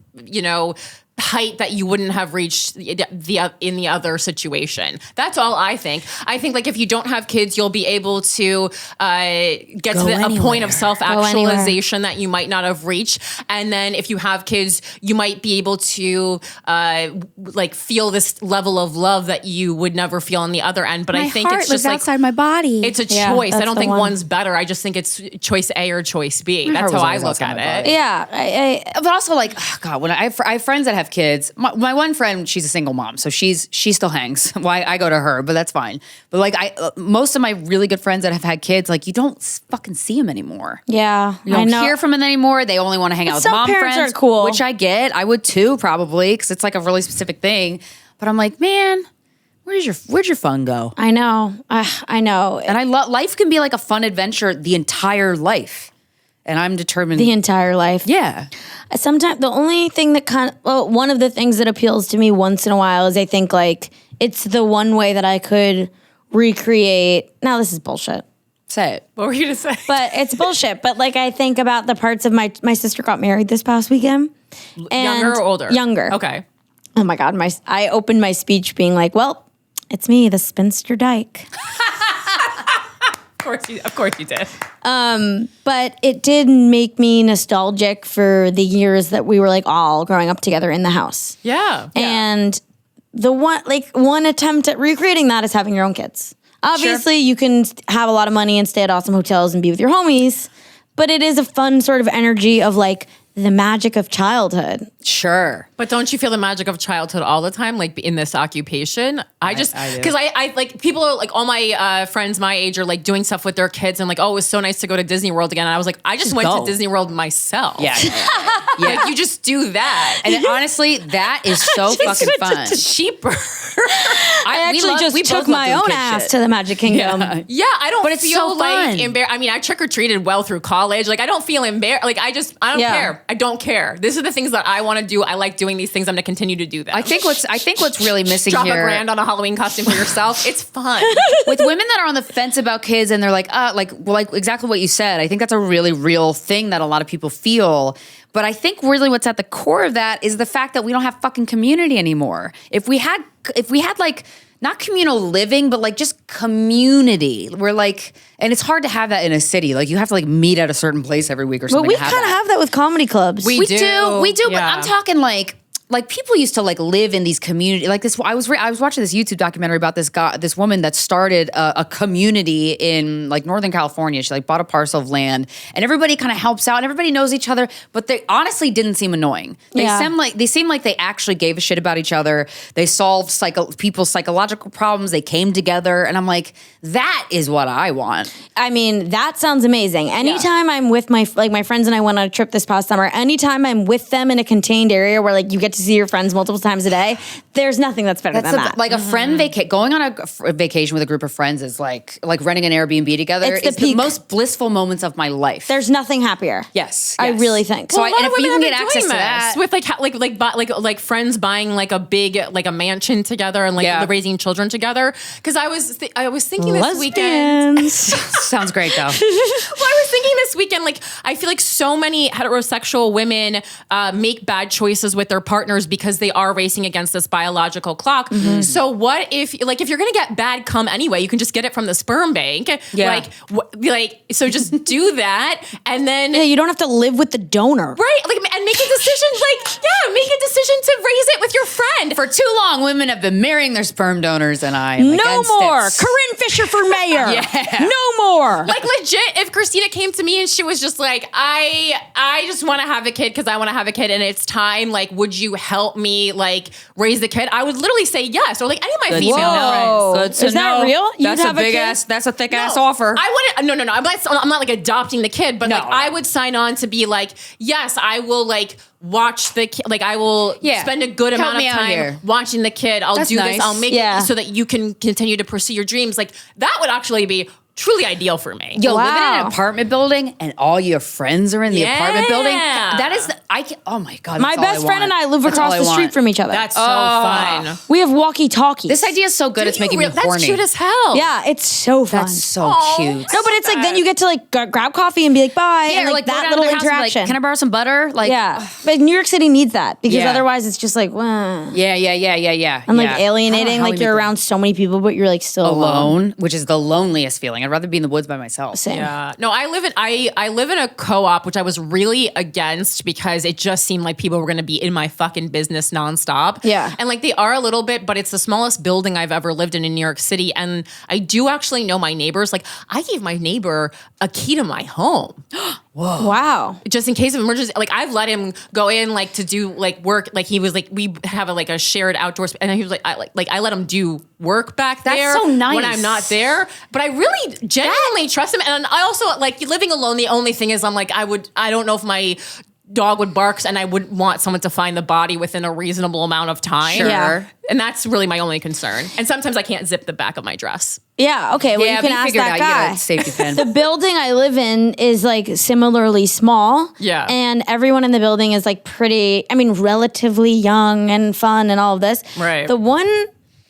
height that you wouldn't have reached in the other situation. That's all I think. I think like if you don't have kids, you'll be able to get to a point of self-actualization that you might not have reached. And then if you have kids, you might be able to like feel this level of love that you would never feel on the other end. But I think it's just like outside my body. It's a choice. I don't think one's better. I just think it's choice A or choice B. That's how I look at it. Yeah. But also like, oh God, when I have friends that have kids. My one friend, she's a single mom, so she still hangs. Why I go to her, but that's fine. But like most of my really good friends that have had kids, like you don't fucking see them anymore. Yeah, you don't hear from them anymore. They only want to hang out with mom friends. Some parents are cool, which I get. I would too, probably, because it's like a really specific thing. But I'm like, man, where'd your fun go? I know, I know. And life can be like a fun adventure the entire life. And I'm determined. The entire life. Yeah. Sometimes the only thing that one of the things that appeals to me once in a while is I think like it's the one way that I could recreate. Now this is bullshit. Say it. What were you going to say? But it's bullshit. But like I think about the parts of my sister got married this past weekend. Younger or older? Younger. Okay. Oh my God. I opened my speech being like, well, it's me, the spinster dyke. Of course you did. But it did make me nostalgic for the years that we were like all growing up together in the house. Yeah. And the one attempt at recreating that is having your own kids. Obviously, you can have a lot of money and stay at awesome hotels and be with your homies, but it is a fun sort of energy of like the magic of childhood. Sure. But don't you feel the magic of childhood all the time, like in this occupation? Because I like people are like all my friends my age are like doing stuff with their kids and like, oh, it was so nice to go to Disney World again. And I was like, I just went to Disney World myself. Yeah. Like you just do that. And honestly, that is so fucking fun. Cheaper. I actually just took my own ass to the Magic Kingdom. Yeah, I don't But feel it's so like fun. embarrassed. I mean, I trick-or-treated well through college. Like, I don't feel embarrassed. Like, I don't care. I don't care. These are the things that I want to do. I like doing these things. I'm going to continue to do them. I think what's really missing Drop here. $1,000 on a Halloween costume for yourself. It's fun. With women that are on the fence about kids and they're like exactly what you said. I think that's a really real thing that a lot of people feel. But I think really what's at the core of that is the fact that we don't have fucking community anymore. If we had like not communal living, but like just community. We're like, and it's hard to have that in a city. Like you have to like meet at a certain place every week or something. But we kind of have that with comedy clubs. We do. Yeah. But I'm talking like people used to like live in these community like this. I was watching this YouTube documentary about this woman that started a community in like Northern California. She like bought a parcel of land, and everybody kind of helps out, and everybody knows each other. But they honestly didn't seem annoying. They seem like they actually gave a shit about each other. They solved people's psychological problems. They came together, and I'm like, that is what I want. I mean, that sounds amazing. Anytime I'm with my friends and I went on a trip this past summer, anytime I'm with them in a contained area where like you get to see your friends multiple times a day, there's nothing that's better than that. Like a friend going on a vacation with a group of friends is like renting an Airbnb together. It's the most blissful moments of my life. There's nothing happier. Yes. I really think. Well, So a lot of if you women can have get been access doing to this with like friends buying like a big like a mansion together and like raising children together. Because I was thinking this weekend. Sounds great though. Well, I was thinking this weekend, like, I feel like so many heterosexual women make bad choices with their partners because they are racing against this biological clock. Mm-hmm. So what if you're going to get bad cum anyway, you can just get it from the sperm bank. Yeah. So just do that. And then. Yeah, you don't have to live with the donor. Right. Like, and make a decision, make a decision to raise it with your friend. For too long, women have been marrying their sperm donors, and I am No against more. it. Corinne Fisher for mayor. Yeah. No more. Like legit, if Krystyna came to me and she was just like, I just want to have a kid because I want to have a kid and it's time, like, would you help me like raise the kid? I would literally say yes. Or like any of my female friends. Good to Is that know. real? You'd That's have a a big kid? ass. That's a thick ass offer. I wouldn't. No. I'm not like adopting the kid, but I would sign on to be like, yes, I will like watch the kid. Like I will spend a good Help amount of me out time here. watching the kid. I'll That's do nice. this. I'll make Yeah. it so that you can continue to pursue your dreams. Like that would actually be truly ideal for me. Yo, Wow. living in an apartment building and all your friends are in the apartment building. Yeah. That is, oh my God. My best friend and I live across the street from each other. That's so fun. We have walkie-talkies. This idea is so good. It's making me That's horny. cute as hell. Yeah, it's so fun. That's so cute. No, but it's like then you get to like grab coffee and be like bye, Yeah, and or like go that down to little their house and be interaction. like, can I borrow some butter? Like, yeah, but New York City needs that because Yeah. otherwise it's just like, well, yeah. and like alienating. Like you're around so many people, but you're like still alone, which is the loneliest feeling. I'd rather be in the woods by myself. Same. Yeah. No, I live in a co-op, which I was really against because it just seemed like people were going to be in my fucking business nonstop. Yeah. And like they are a little bit, but it's the smallest building I've ever lived in New York City. And I do actually know my neighbors. Like I gave my neighbor a key to my home. Wow. Just in case of emergency. Like I've let him go in like to do like work. Like he was like, we have a shared outdoor space. And he was like, I let him do work back there. That's so nice. When I'm not there. But I really genuinely trust him. And I also like living alone. The only thing is I'm like, I don't know if my dog would bark and I would want someone to find the body within a reasonable amount of time. Sure. Yeah. And that's really my only concern. And sometimes I can't zip the back of my dress. Yeah. Okay. Well, you can ask figure it that out. guy. You get a safety pin. The building I live in is like similarly small. Yeah. And everyone in the building is like relatively young and fun and all of this. Right. The one,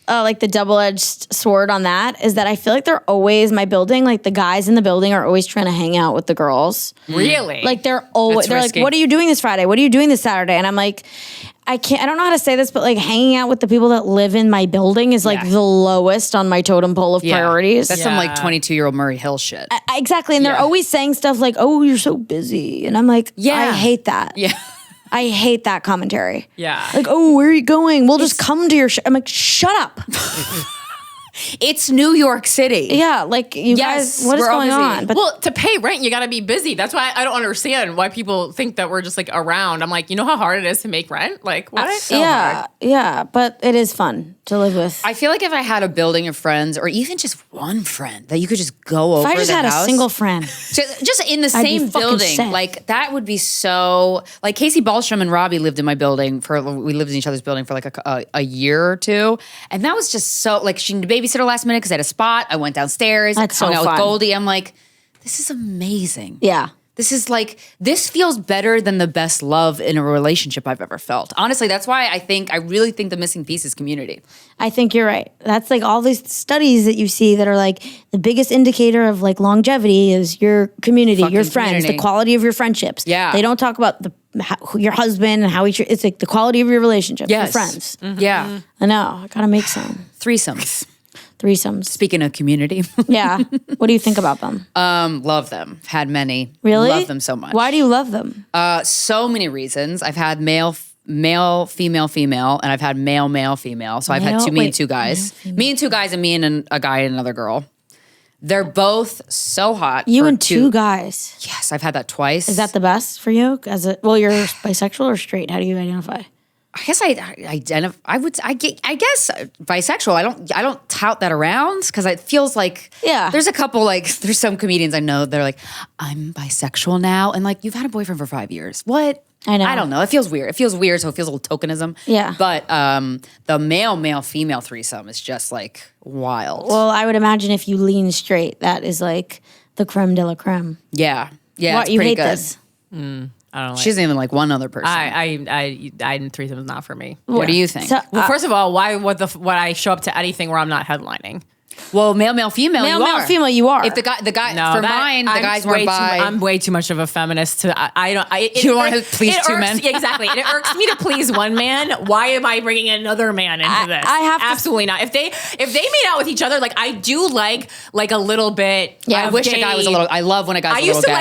like the double-edged sword on that is that I feel like they're always, my building, like the guys in the building are always trying to hang out with the girls. Really? Like they're always, That's they're risky. like, what are you doing this Friday? What are you doing this Saturday? And I'm like, I don't know how to say this, but like hanging out with the people that live in my building is like the lowest on my totem pole of priorities. That's some like 22-year-old Murray Hill shit. Exactly. And they're always saying stuff like, oh, you're so busy. And I'm like, I hate that. Yeah. I hate that commentary. Yeah. Like, oh, where are you going? We'll just come to your I'm like, shut up. It's New York City. Yeah, like you guys, what is we're all going busy. on? But Well, to pay rent, you got to be busy. That's why I don't understand why people think that we're just like around. I'm like, you know how hard it is to make rent? Like, what? yeah, but it is fun. to live with. I feel like if I had a building of friends, or even just one friend that you could just go over. If I just had a single friend, just in the same building, sick. like that would be so. Like Casey Ballstrom and Robbie lived in my building we lived in each other's building for like a year or two, and that was just so. Like she needed a babysitter last minute because I had a spot. I went downstairs. That's hung so out fun. with Goldie. I'm like, this is amazing. Yeah. This feels better than the best love in a relationship I've ever felt. Honestly, that's why I really think the missing piece is community. I think you're right. That's like all these studies that you see that are like the biggest indicator of like longevity is your community, your friends, community. the quality of your friendships. Yeah. They don't talk about your husband and how it's like the quality of your relationship, your Yes. friends. Mm-hmm. Yeah. I know. I gotta make some Threesomes. Speaking of community. Yeah. What do you think about them? Love them. Had many. Really? Love them so much. Why do you love them? So many reasons. I've had male, female, and I've had male, female. So I've had me and two guys. Me and two guys and me and a guy and another girl. They're both so hot. You and two guys. Yes, I've had that twice. Is that the best for you? You're bisexual or straight? How do you identify? I guess I guess bisexual. I don't tout that around because it feels like there's a couple there's some comedians I know they're like, I'm bisexual now, and like, you've had a boyfriend for 5 years. What? I know. I don't know. It feels weird. So it feels a little tokenism. Yeah. But the male female threesome is just like wild. Well, I would imagine if you lean straight, that is like the creme de la creme. Yeah. Why, it's you pretty hate good. this? I don't like. She doesn't even like one other person. I threesome is not for me. What do you think? So, Well, first of all, why would I show up to anything where I'm not headlining? Well, male, female, you are. female, you are. If the guy, No, for mine, the guys weren't bi. I'm way too much of a feminist to. I don't. You don't want to please two men. Exactly. It irks me to please one man. Why am I bringing another man into this? I have to- absolutely not. If they made out with each other, like I do like a little bit. Yeah, I wish gay, a guy was a little. I love when a guy's a little I used to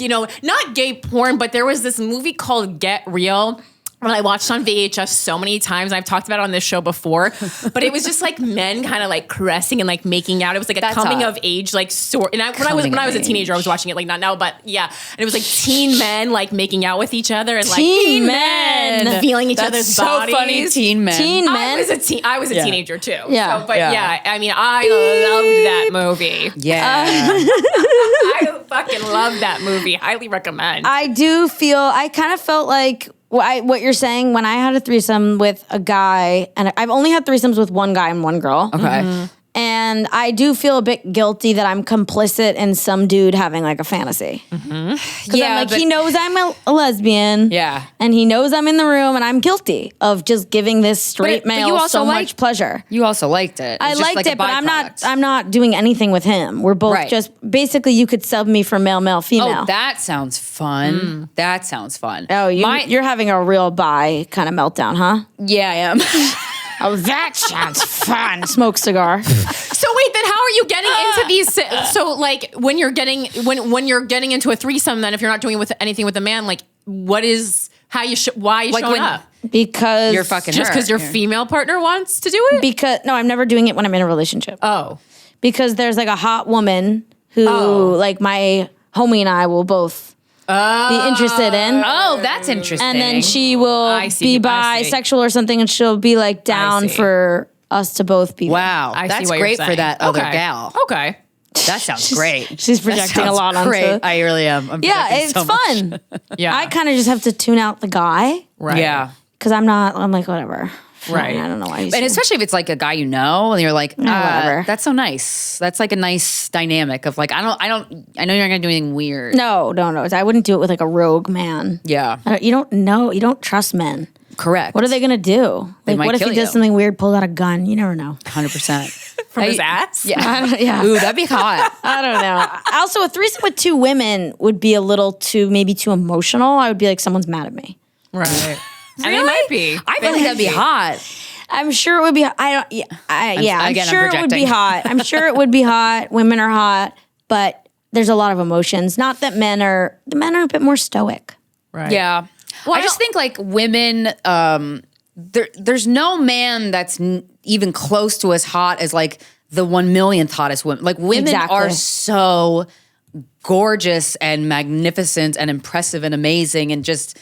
gay. like not gay porn, but there was this movie called Get Real. When I watched on VHS so many times, I've talked about it on this show before, but it was just like men kind of like caressing and like making out. It was like a coming of age, like sort. And when I was a teenager, I was watching it like not now, but yeah. And it was like teen men like making out with each other and like teen men feeling each other's so bodies. funny, teen men. Teen men. I was a teenager too. Yeah. So, but yeah, I mean, I loved that movie. Yeah. I fucking love that movie. Highly recommend. I do feel, I kind of felt like what you're saying when I had a threesome with a guy, and I've only had threesomes with one guy and one girl. Okay. Mm-hmm. And I do feel a bit guilty that I'm complicit in some dude having like a fantasy. Yeah, he knows I'm a lesbian. Yeah. And he knows I'm in the room, and I'm guilty of just giving this straight but you male also so liked- much pleasure. You also liked it. I It's just liked like a it, but byproduct. I'm not doing anything with him. We're both Right. just basically you could sub me for male, female. Oh, that sounds fun. That sounds fun. Oh, you're having a real bi kind of meltdown, huh? Yeah, I am. Oh, that sounds fun. Smoke cigar. So wait, then how are you getting into these? So like when you're getting into a threesome, then if you're not doing anything with a man, like why are you showing up? Because You're fucking Just her. because your Yeah. female partner wants to do it? No, I'm never doing it when I'm in a relationship. Oh. Because there's like a hot woman who like my homie and I will both be interested in. Oh, that's interesting. And then she will be bisexual or something, and she'll be like down see. for us to both be. Wow, I see that's what you're great for saying. that other Okay. gal. Okay. That sounds great. She's That projecting a sounds lot onto. great. I really am. I'm Yeah, projecting it's so much. fun. Yeah. I kind of just have to tune out the guy Right. Yeah. because I'm like whatever. Right. I don't know why. And especially if it's like a guy you know, and you're like, whatever. That's so nice. That's like a nice dynamic of like, I know you're not gonna do anything weird. no. I wouldn't do it with like a rogue man. Yeah. You don't know. You don't trust men. Correct. What are they gonna do? They Like, might what if kill he you. does something weird, pulled out a gun? You never know. 100%. From his ass? Yeah. Yeah. Ooh, that'd be hot. I don't know. Also, a threesome with two women would be a little maybe too emotional. I would be like, someone's mad at me. Right. And it might be. I feel like that'd be hot. I'm sure it would be. I'm sure it would be projecting. hot. I'm sure it would be hot. Women are hot, but there's a lot of emotions. Not that men are a bit more stoic. Right. Yeah. Well, I just think like women, there's no man that's even close to as hot as like the 1 millionth hottest women. Like women are so gorgeous and magnificent and impressive and amazing and just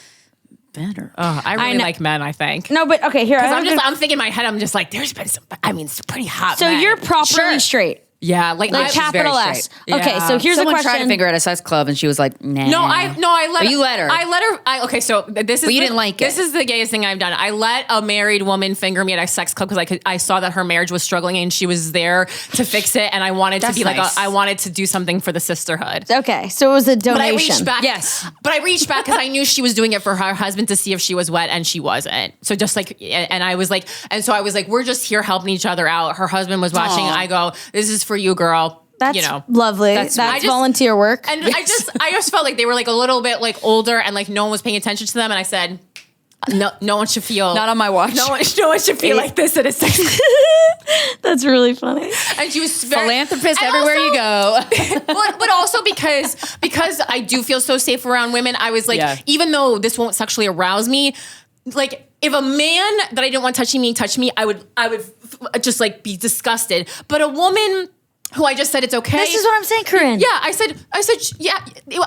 better. I really like men, I think. No, but okay, here. I'm thinking in my head, I'm just like, there's been some, I mean, it's pretty hot. So men. you're properly straight. Yeah, like capital S. Yeah. Okay, so here's Someone a question. tried to finger at a sex club and she was like, nah. No, I let you let her. I let her. Okay, so this is. But you didn't like it. This is the gayest thing I've done. I let a married woman finger me at a sex club because I saw that her marriage was struggling and she was there to fix it, and I wanted to be nice. I wanted to do something for the sisterhood. Okay, so it was a donation. But I reached back. Yes. But I reached back because I knew she was doing it for her husband to see if she was wet, and she wasn't. So just like, and I was like, we're just here helping each other out. Her husband was watching. Aww. I go, this is for you, girl. That's lovely. That's volunteer work. And I just felt like they were like a little bit like older and like no one was paying attention to them. And I said, no one should feel. Not on my watch. No one should feel like this at a sex. That's really funny. And she was philanthropist everywhere you go. but also because I do feel so safe around women, I was like, even though this won't sexually arouse me, like if a man that I didn't want touching me touched me, I would just like be disgusted. But a woman who I just said it's okay. This is what I'm saying, Corinne. Yeah, I said, yeah.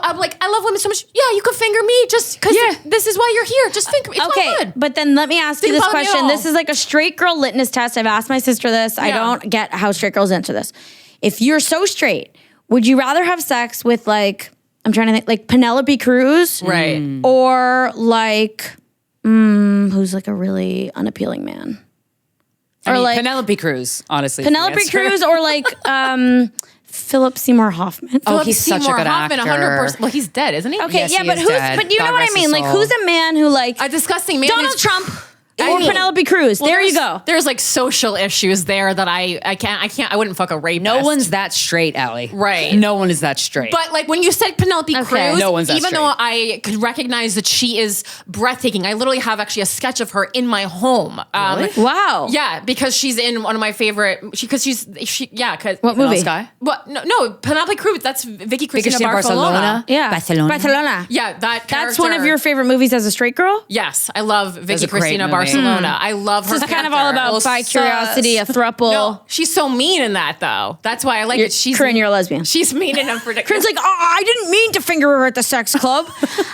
I'm like, I love women so much. Yeah, you could finger me just because this is why you're here. Just finger me. It's all good. But then let me ask you this question. This is like a straight girl litmus test. I've asked my sister this. I don't get how straight girls answer this. If you're so straight, would you rather have sex with like, I'm trying to think, like Penelope Cruz? Right. Or like, who's like a really unappealing man? Or like Penelope Cruz, honestly. Penelope Cruz or like Philip Seymour Hoffman. Oh, he's such a good actor. 100%. Well, he's dead, isn't he? Okay, Yes, yeah, he but is who's? dead. But you God know what I rest mean? his Like, soul. who's a man who like a disgusting man? Donald Trump or Penelope Cruz? Well, there you go. There's like social issues there that I wouldn't fuck a rapist. No one's that straight, Allie. Right. No one is that straight. But like when you said Penelope Cruz, no one's that even straight. though I could recognize that she is breathtaking, I literally have actually a sketch of her in my home. Really? Wow. Yeah, because she's in one of my favorite. Because what movie? What? No, Penelope Cruz. That's Vicky Cristina Barcelona. Yeah, Barcelona. Yeah, that's one of your favorite movies as a straight girl. Yes, I love Vicky a great Cristina movie. Barcelona. I love her. It's kind of all about bi curiosity, a throuple. No, she's so mean in that though. That's why I like it. Corinne, you're a lesbian. She's mean and unpredictable. Corinne's like, I didn't mean to finger her at the sex club.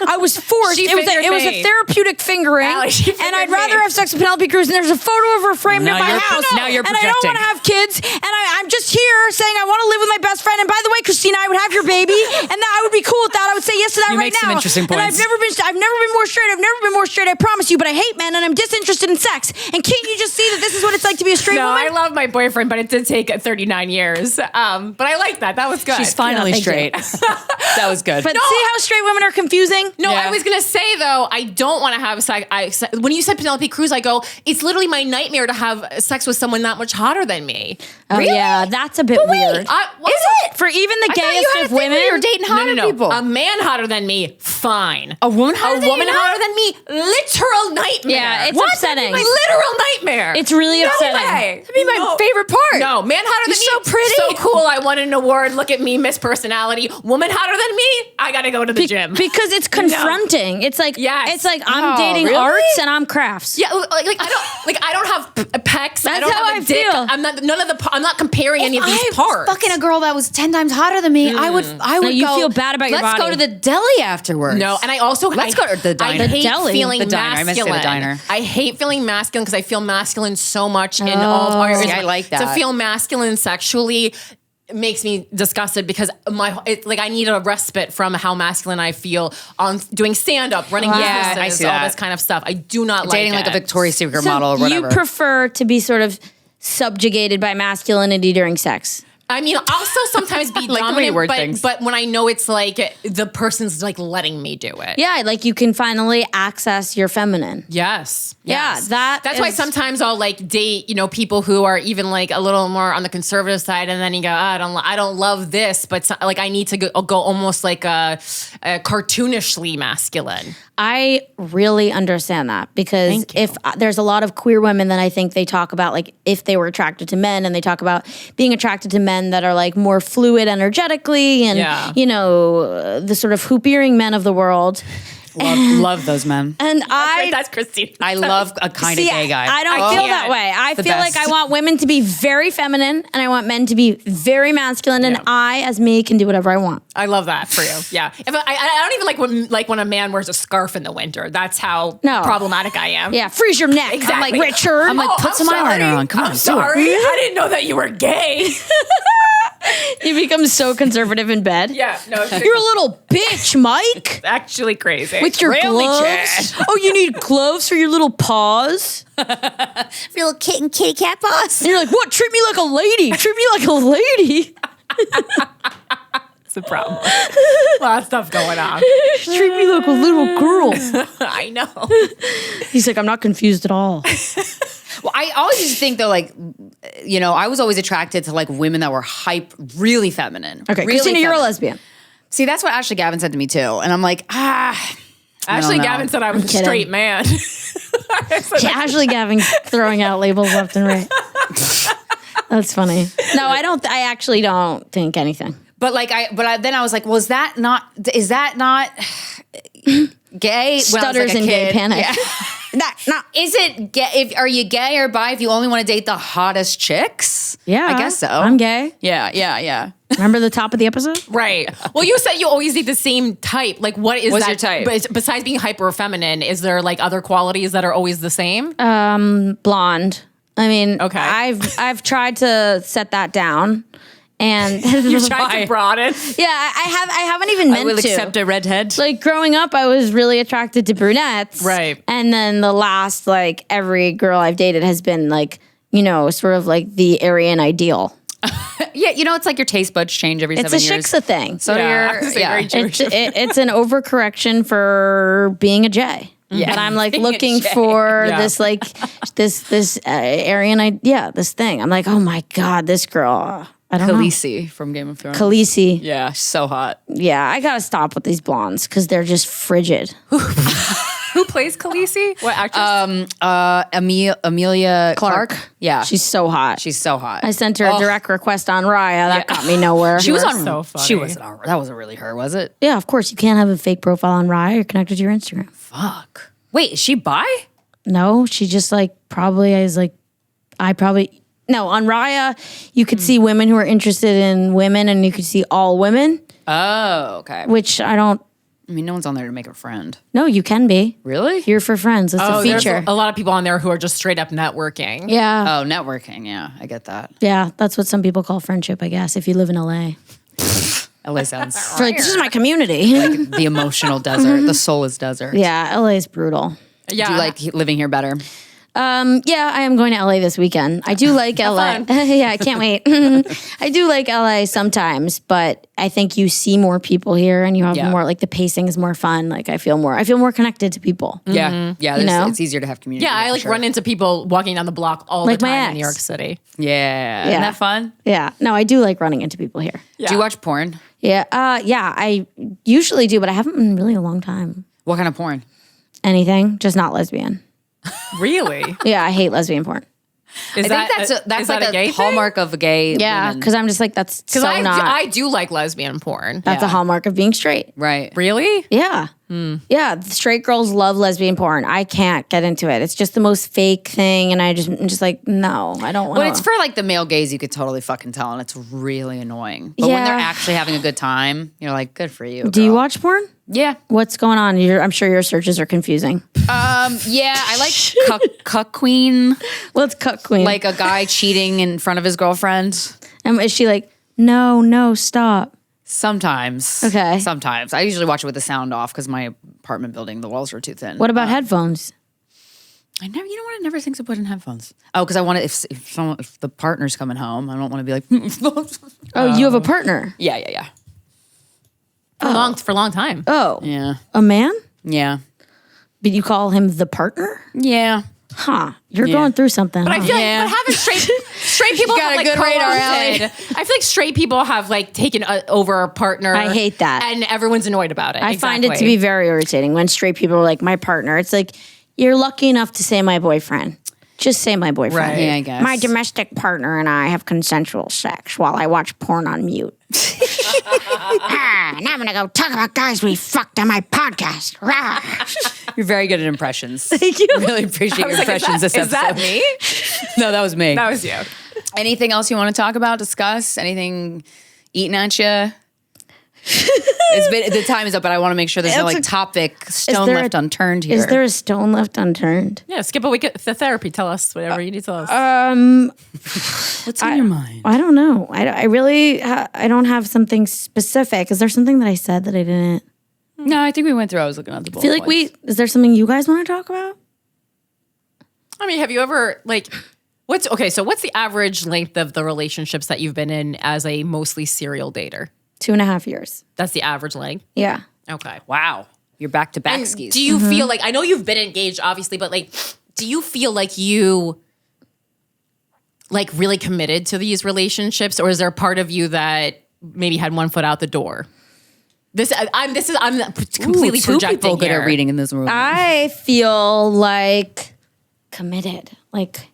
I was forced. It was a therapeutic fingering, Allie, and I'd rather have sex with Penelope Cruz. And there's a photo of her framed in my house. Now you're and I don't want to have kids. And I'm just here saying I want to live with my best friend. And by the way, Krystyna, I would have your baby, and I would be cool with that. I would say yes to that You right make some now. interesting And points. I've never been more straight. I've never been more straight. I promise you. But I hate men, and I'm disinterested in sex. And can't you just see that this is what it's like to be a straight No, woman? I love my boyfriend, but it did take 39 years. But I like that. That was good. She's finally straight. That was good. But see how straight women are confusing? No, I was gonna say though, I don't want to have sex. When you said Penelope Cruz, I go, it's literally my nightmare to have sex with someone that much hotter than me. Oh yeah, that's a bit weird. Is it? For even the gayest of women, you're dating hotter people. A man hotter than me, fine. A woman hotter than you? hotter than me, literal nightmare. Yeah, it's What? upsetting. My literal nightmare. It's really upsetting. Way. That'd be my favorite part. No, man hotter than me. You're so pretty. So cool. I won an award. Look at me, Miss Personality. Woman hotter than me. I gotta go to the gym. Because it's confronting. It's like Yes. it's like I'm dating really? arts and I'm crafts. Yeah, I don't have pecs. I That's don't how have I a dick. feel. I'm not comparing any of these parts. Fucking a girl that was 10 times hotter than me, I would No, you go, feel bad about your let's body. go to the deli afterwards. No, and I also Let's go to the diner. I hate deli. feeling The diner. I meant to say the masculine. diner. I hate feeling masculine because I feel masculine so much in all areas. See, I like that. To feel masculine sexually makes me disgusted because I need a respite from how masculine I feel on doing stand up, running businesses, I see all that. this kind of stuff. I do not dating like like a it. Victoria's Secret So model or whatever. you prefer to be sort of subjugated by masculinity during sex. I mean, I'll still sometimes be Like the way you dominant, word things. but when I know it's like the person's like letting me do it. Yeah, like you can finally access your feminine. Yes. Yeah, Yes. that's why sometimes I'll like date, people who are even like a little more on the conservative side, and then you go, I don't love this, but like I need to go almost like a cartoonishly masculine. I really understand that because if there's a lot of queer women that I think they talk about like if they were attracted to men, and they talk about being attracted to men that are like more fluid energetically and the sort of hoop-earing men of the world. Love those men. And That's Krystyna. I love a kind of gay guy. I don't feel that way. I feel like I want women to be very feminine and I want men to be very masculine. And I, as me, can do whatever I want. I love that for you. Yeah. If I don't even like when a man wears a scarf in the winter. That's how problematic I am. Yeah, freeze your neck. Exactly. I'm like, Richard. I'm like, put some eyeliner on. Come on, sorry. I didn't know that you were gay. You become so conservative in bed. Yeah, no, you're a little bitch, Mike. Actually crazy. With your gloves. Oh, you need gloves for your little paws? For your little kitty cat paws? And you're like, what? Treat me like a lady. Treat me like a lady. That's the problem. A lot of stuff going on. Treat me like a little girl. I know. He's like, I'm not confused at all. Well, I always used to think though, like, you know, I was always attracted to like women that were really feminine. Okay, really Krystyna, you're a lesbian. See, that's what Ashley Gavin said to me too. And I'm like, Ashley Gavin said I was a straight man. Ashley Gavin throwing out labels left and right. That's funny. No, I actually don't think anything. But like, then I was like, well, is that not gay? Stutters and gay panic. Yeah. Is it gay? Are you gay or bi if you only want to date the hottest chicks? Yeah. I guess so. I'm gay. Yeah. Remember the top of the episode? Right. Well, you said you always date the same type. Like, what's your type? But besides being hyper feminine, is there like other qualities that are always the same? Blonde. I mean, okay. I've tried to set that down. And you tried to broaden. Yeah, I haven't even meant to. I will accept a redhead. Like growing up, I was really attracted to brunettes. Right. And then the last, like, every girl I've dated has been like, you know, sort of like the Aryan ideal. Yeah, you know, it's like your taste buds change every 7 years. It's a shiksa thing. So it's an overcorrection for being a J. Yeah. And I'm like looking for this like this Aryan this thing. I'm like, oh my God, this girl. I don't know. Khaleesi from Game of Thrones. Khaleesi. Yeah, so hot. Yeah, I gotta stop with these blondes because they're just frigid. Who plays Khaleesi? What actress? Amelia Clark. Yeah. She's so hot. She's so hot. I sent her a direct request on Raya. That got me nowhere. She was on. So funny. She wasn't. That wasn't really her, was it? Yeah, of course. You can't have a fake profile on Raya. You're connected to your Instagram. Fuck. Wait, is she bi? No, she just like probably is like, no, on Raya, you could see women who are interested in women and you could see all women. Oh, okay. Which I mean, no one's on there to make a friend. No, you can be. Really? Here for friends. It's a feature. There's a lot of people on there who are just straight up networking. Yeah. Oh, networking. Yeah, I get that. Yeah, that's what some people call friendship, I guess, if you live in LA. LA sounds like, this is my community. like the emotional desert. The soul is desert. Yeah, LA is brutal. Yeah. Do you like living here better? Yeah, I am going to LA this weekend. I do like LA. Yeah, I can't wait. I do like LA sometimes, but I think you see more people here and you have more, like the pacing is more fun. Like I feel more connected to people. Yeah. Yeah. You know? It's easier to have community. Yeah, I like run into people walking down the block all the time in New York City. Yeah. Isn't that fun? Yeah. No, I do like running into people here. Yeah. Do you watch porn? Yeah. Yeah, I usually do, but I haven't in really a long time. What kind of porn? Anything, just not lesbian. Really? Yeah, I hate lesbian porn. I think that's like a hallmark of a gay. Yeah, because I'm just like that's so not. I do like lesbian porn. That's a hallmark of being straight. Right. Really? Yeah. Yeah, straight girls love lesbian porn. I can't get into it. It's just the most fake thing, and I'm just like, no, I don't want to. But it's for like the male gaze, you could totally fucking tell, and it's really annoying. But when they're actually having a good time, you're like, good for you. Do you watch porn? Yeah. What's going on? I'm sure your searches are confusing. Yeah, I like cuck queen. What's cuck queen? Like a guy cheating in front of his girlfriend. And is she like, no, stop? Sometimes. Okay. Sometimes. I usually watch it with the sound off because my apartment building, the walls are too thin. What about headphones? I never think to put in headphones. Oh, because I want to, if the partner's coming home, I don't want to be like, Oh, you have a partner? Yeah. For a long time. Oh. Yeah. A man? Yeah. But you call him the partner? Yeah. Huh. You're going through something. But I feel like having straight people have like co-opted. I feel like straight people have like taken over a partner. I hate that. And everyone's annoyed about it. I find it to be very irritating when straight people are like, my partner. It's like, you're lucky enough to say my boyfriend. Just say my boyfriend. Right. Yeah, I guess. My domestic partner and I have consensual sex while I watch porn on mute. Now I'm gonna go talk about guys we fucked on my podcast. You're very good at impressions. Thank you. Really appreciate your impressions this episode. Is that me? No, that was me. That was you. Anything else you want to talk about, discuss? Anything eating at you? The time is up, but I want to make sure there's no topic stone left unturned here. Is there a stone left unturned? Yeah, skip a week at the therapy. Tell us whatever you need to tell us. What's on your mind? I don't know. I really I don't have something specific. Is there something that I said that I didn't? No, I think we went through. I was looking at the bullet I feel like is there something you guys want to talk about? I mean, have you ever what's the average length of the relationships that you've been in as a mostly serial dater? 2.5 years. That's the average length? Yeah. Okay. Wow. You're back to back skis. Do you feel like, I know you've been engaged, obviously, but do you feel like you really committed to these relationships, or is there a part of you that maybe had one foot out the door? I'm completely two projecting people good here. at reading in this room. I feel like committed. Like,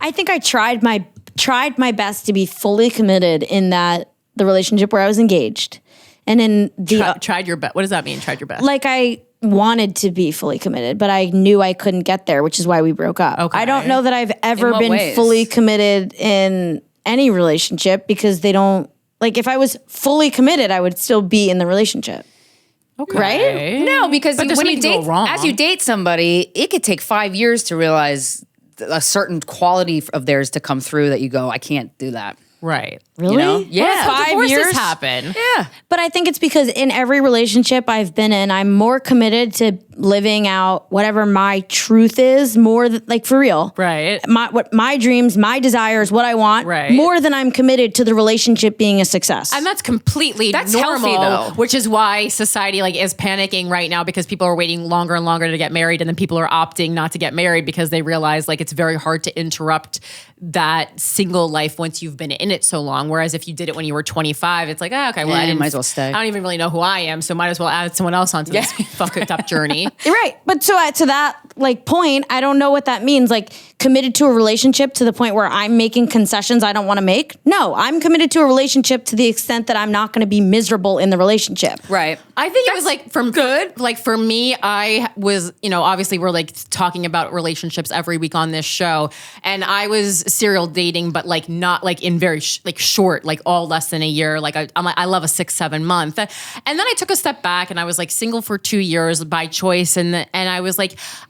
I think I tried my best to be fully committed in the relationship where I was engaged. And in the tried your best. What does that mean? Tried your best. Like, I wanted to be fully committed, but I knew I couldn't get there, which is why we broke up. Okay. I don't know that I've ever been ways? fully committed in any relationship, because they don't, if I was fully committed, I would still be in the relationship. Okay. Right? No, because But there's when you something to date, go wrong. as you date somebody, it could take 5 years to realize a certain quality of theirs to come through that you go, I can't do that. Right. Really? You know? Yeah. Yeah. 5 5 years years? happen. Yeah. But I think it's because in every relationship I've been in, I'm more committed to living out whatever my truth is, for real. Right. My dreams, my desires, what I want, Right. more than I'm committed to the relationship being a success. And that's completely That's normal, healthy, though. which is why society is panicking right now, because people are waiting longer and longer to get married, and then people are opting not to get married because they realize it's very hard to interrupt that single life once you've been in it so long. Whereas if you did it when you were 25, it's okay, well, I might as well stay. I don't even really know who I am, so might as well add someone else onto this fucked up journey. You're right. But to that point, I don't know what that means. Committed to a relationship to the point where I'm making concessions I don't want to make. No, I'm committed to a relationship to the extent that I'm not going to be miserable in the relationship. Right. I think it was from good. For me, I was, obviously we're talking about relationships every week on this show, and I was serial dating, but not in very short, all less than a year. I love a 6-7 month, and then I took a step back and I was single for 2 years by choice, and I was I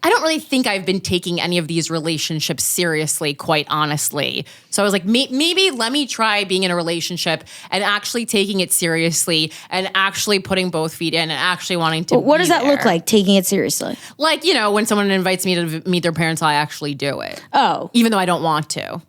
don't really think I've been taking any of these relationships seriously, quite honestly. So I was maybe let me try being in a relationship and actually taking it seriously and actually putting both feet in and actually wanting to. What does that look like, taking it seriously? When someone invites me to meet their parents, I actually do it. Oh. Even though I don't want to.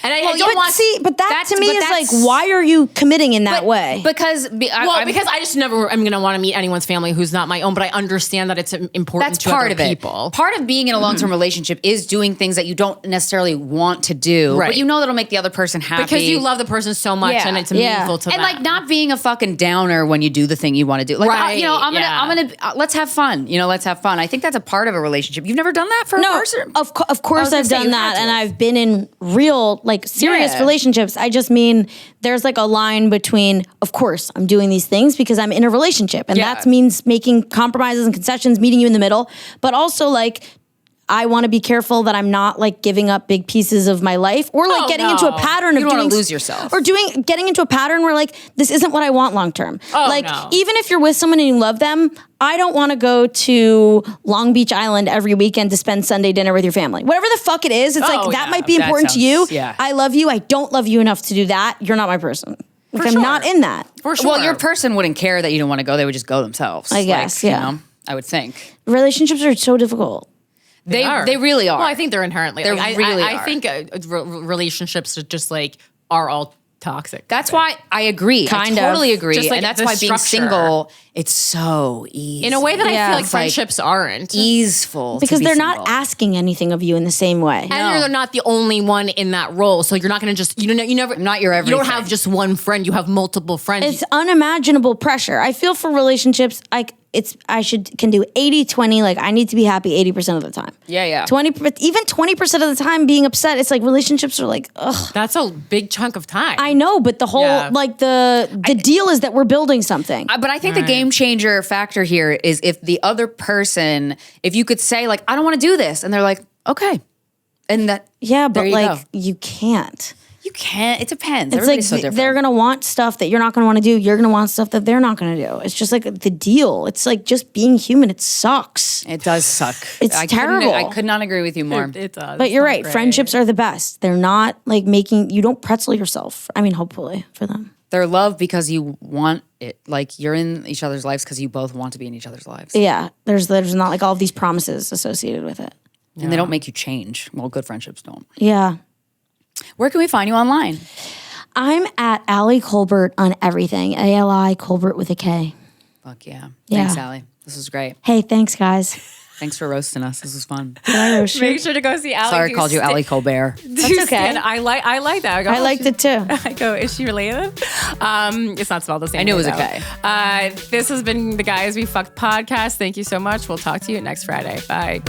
And I don't want but that to me is why are you committing in that way? Because because I just never am going to want to meet anyone's family who's not my own, but I understand that it's important that's to part other of people. It. Part of being in a long-term relationship is doing things that you don't necessarily want to do, Right. but you know that'll make the other person happy. Because you love the person so much and it's meaningful to them. And not being a fucking downer when you do the thing you want to do. Right. I'm gonna let's have fun. Let's have fun. I think that's a part of a relationship. You've never done that for a person? Of course I've done that, and I've been in real, serious relationships. I just mean there's a line between, of course, I'm doing these things because I'm in a relationship, and that means making compromises and concessions, meeting you in the middle, but also I want to be careful that I'm not giving up big pieces of my life, or getting into a pattern of You don't doing wanna lose yourself. or getting into a pattern where this isn't what I want long term. No. Even if you're with someone and you love them, I don't want to go to Long Beach Island every weekend to spend Sunday dinner with your family. Whatever the fuck it is, it's that might be That important to you. sounds- yeah. I love you. I don't love you enough to do that. You're not my person. I'm sure. not in that. For sure. Well, your person wouldn't care that you don't want to go. They would just go themselves. I guess, yeah. I would think. Relationships are so difficult. They really are. Well, I think they're inherently. They really I are. think relationships are just are all toxic. That's why I agree. Kind I of. totally agree. Just and that's the why being structure. single, it's so easy. in a way that I Yeah. feel It's friendships aren't. easeful. Because to be they're single. not asking anything of you in the same way. And you're not the only one in that role, so you're not going to just you never Not your You don't everything. have just one friend; you have multiple friends. It's unimaginable pressure. I feel for relationships, I can do 80-20. Like I need to be happy 80% of the time. Yeah. 20% of the time being upset. It's like relationships are like, ugh. That's a big chunk of time. I know, but the whole like the deal is that we're building something. But I think the game changer factor here is if the other person, if you could say like, I don't want to do this. And they're like, okay. And that, but like you can't. You can't. It depends. It's Everybody's like so different. they're gonna want stuff that you're not gonna want to do. You're gonna want stuff that they're not gonna do. It's just like the deal. It's like just being human. It sucks. It does suck. It's terrible. I could not agree with you more. It does. But you're right. Great. Friendships are the best. They're not like you don't pretzel yourself. I mean, hopefully for them. They're love because you want it. Like you're in each other's lives because you both want to be in each other's lives. Yeah. There's not like all of these promises associated with it. And they don't make you change. Well, good friendships don't. Yeah. Where can we find you online? I'm at Allie Kolbert on everything. ALI Kolbert with a K. Fuck yeah. Yeah. Thanks, Allie. This was great. Hey, thanks, guys. Thanks for roasting us. This was fun. Make sure to go see Allie. Sorry I called you Allie Colbert. That's okay. I like that. I liked it too. I go, is she related? It's not spelled the same. I knew it was though. okay. This has been the Guys We Fucked podcast. Thank you so much. We'll talk to you next Friday. Bye.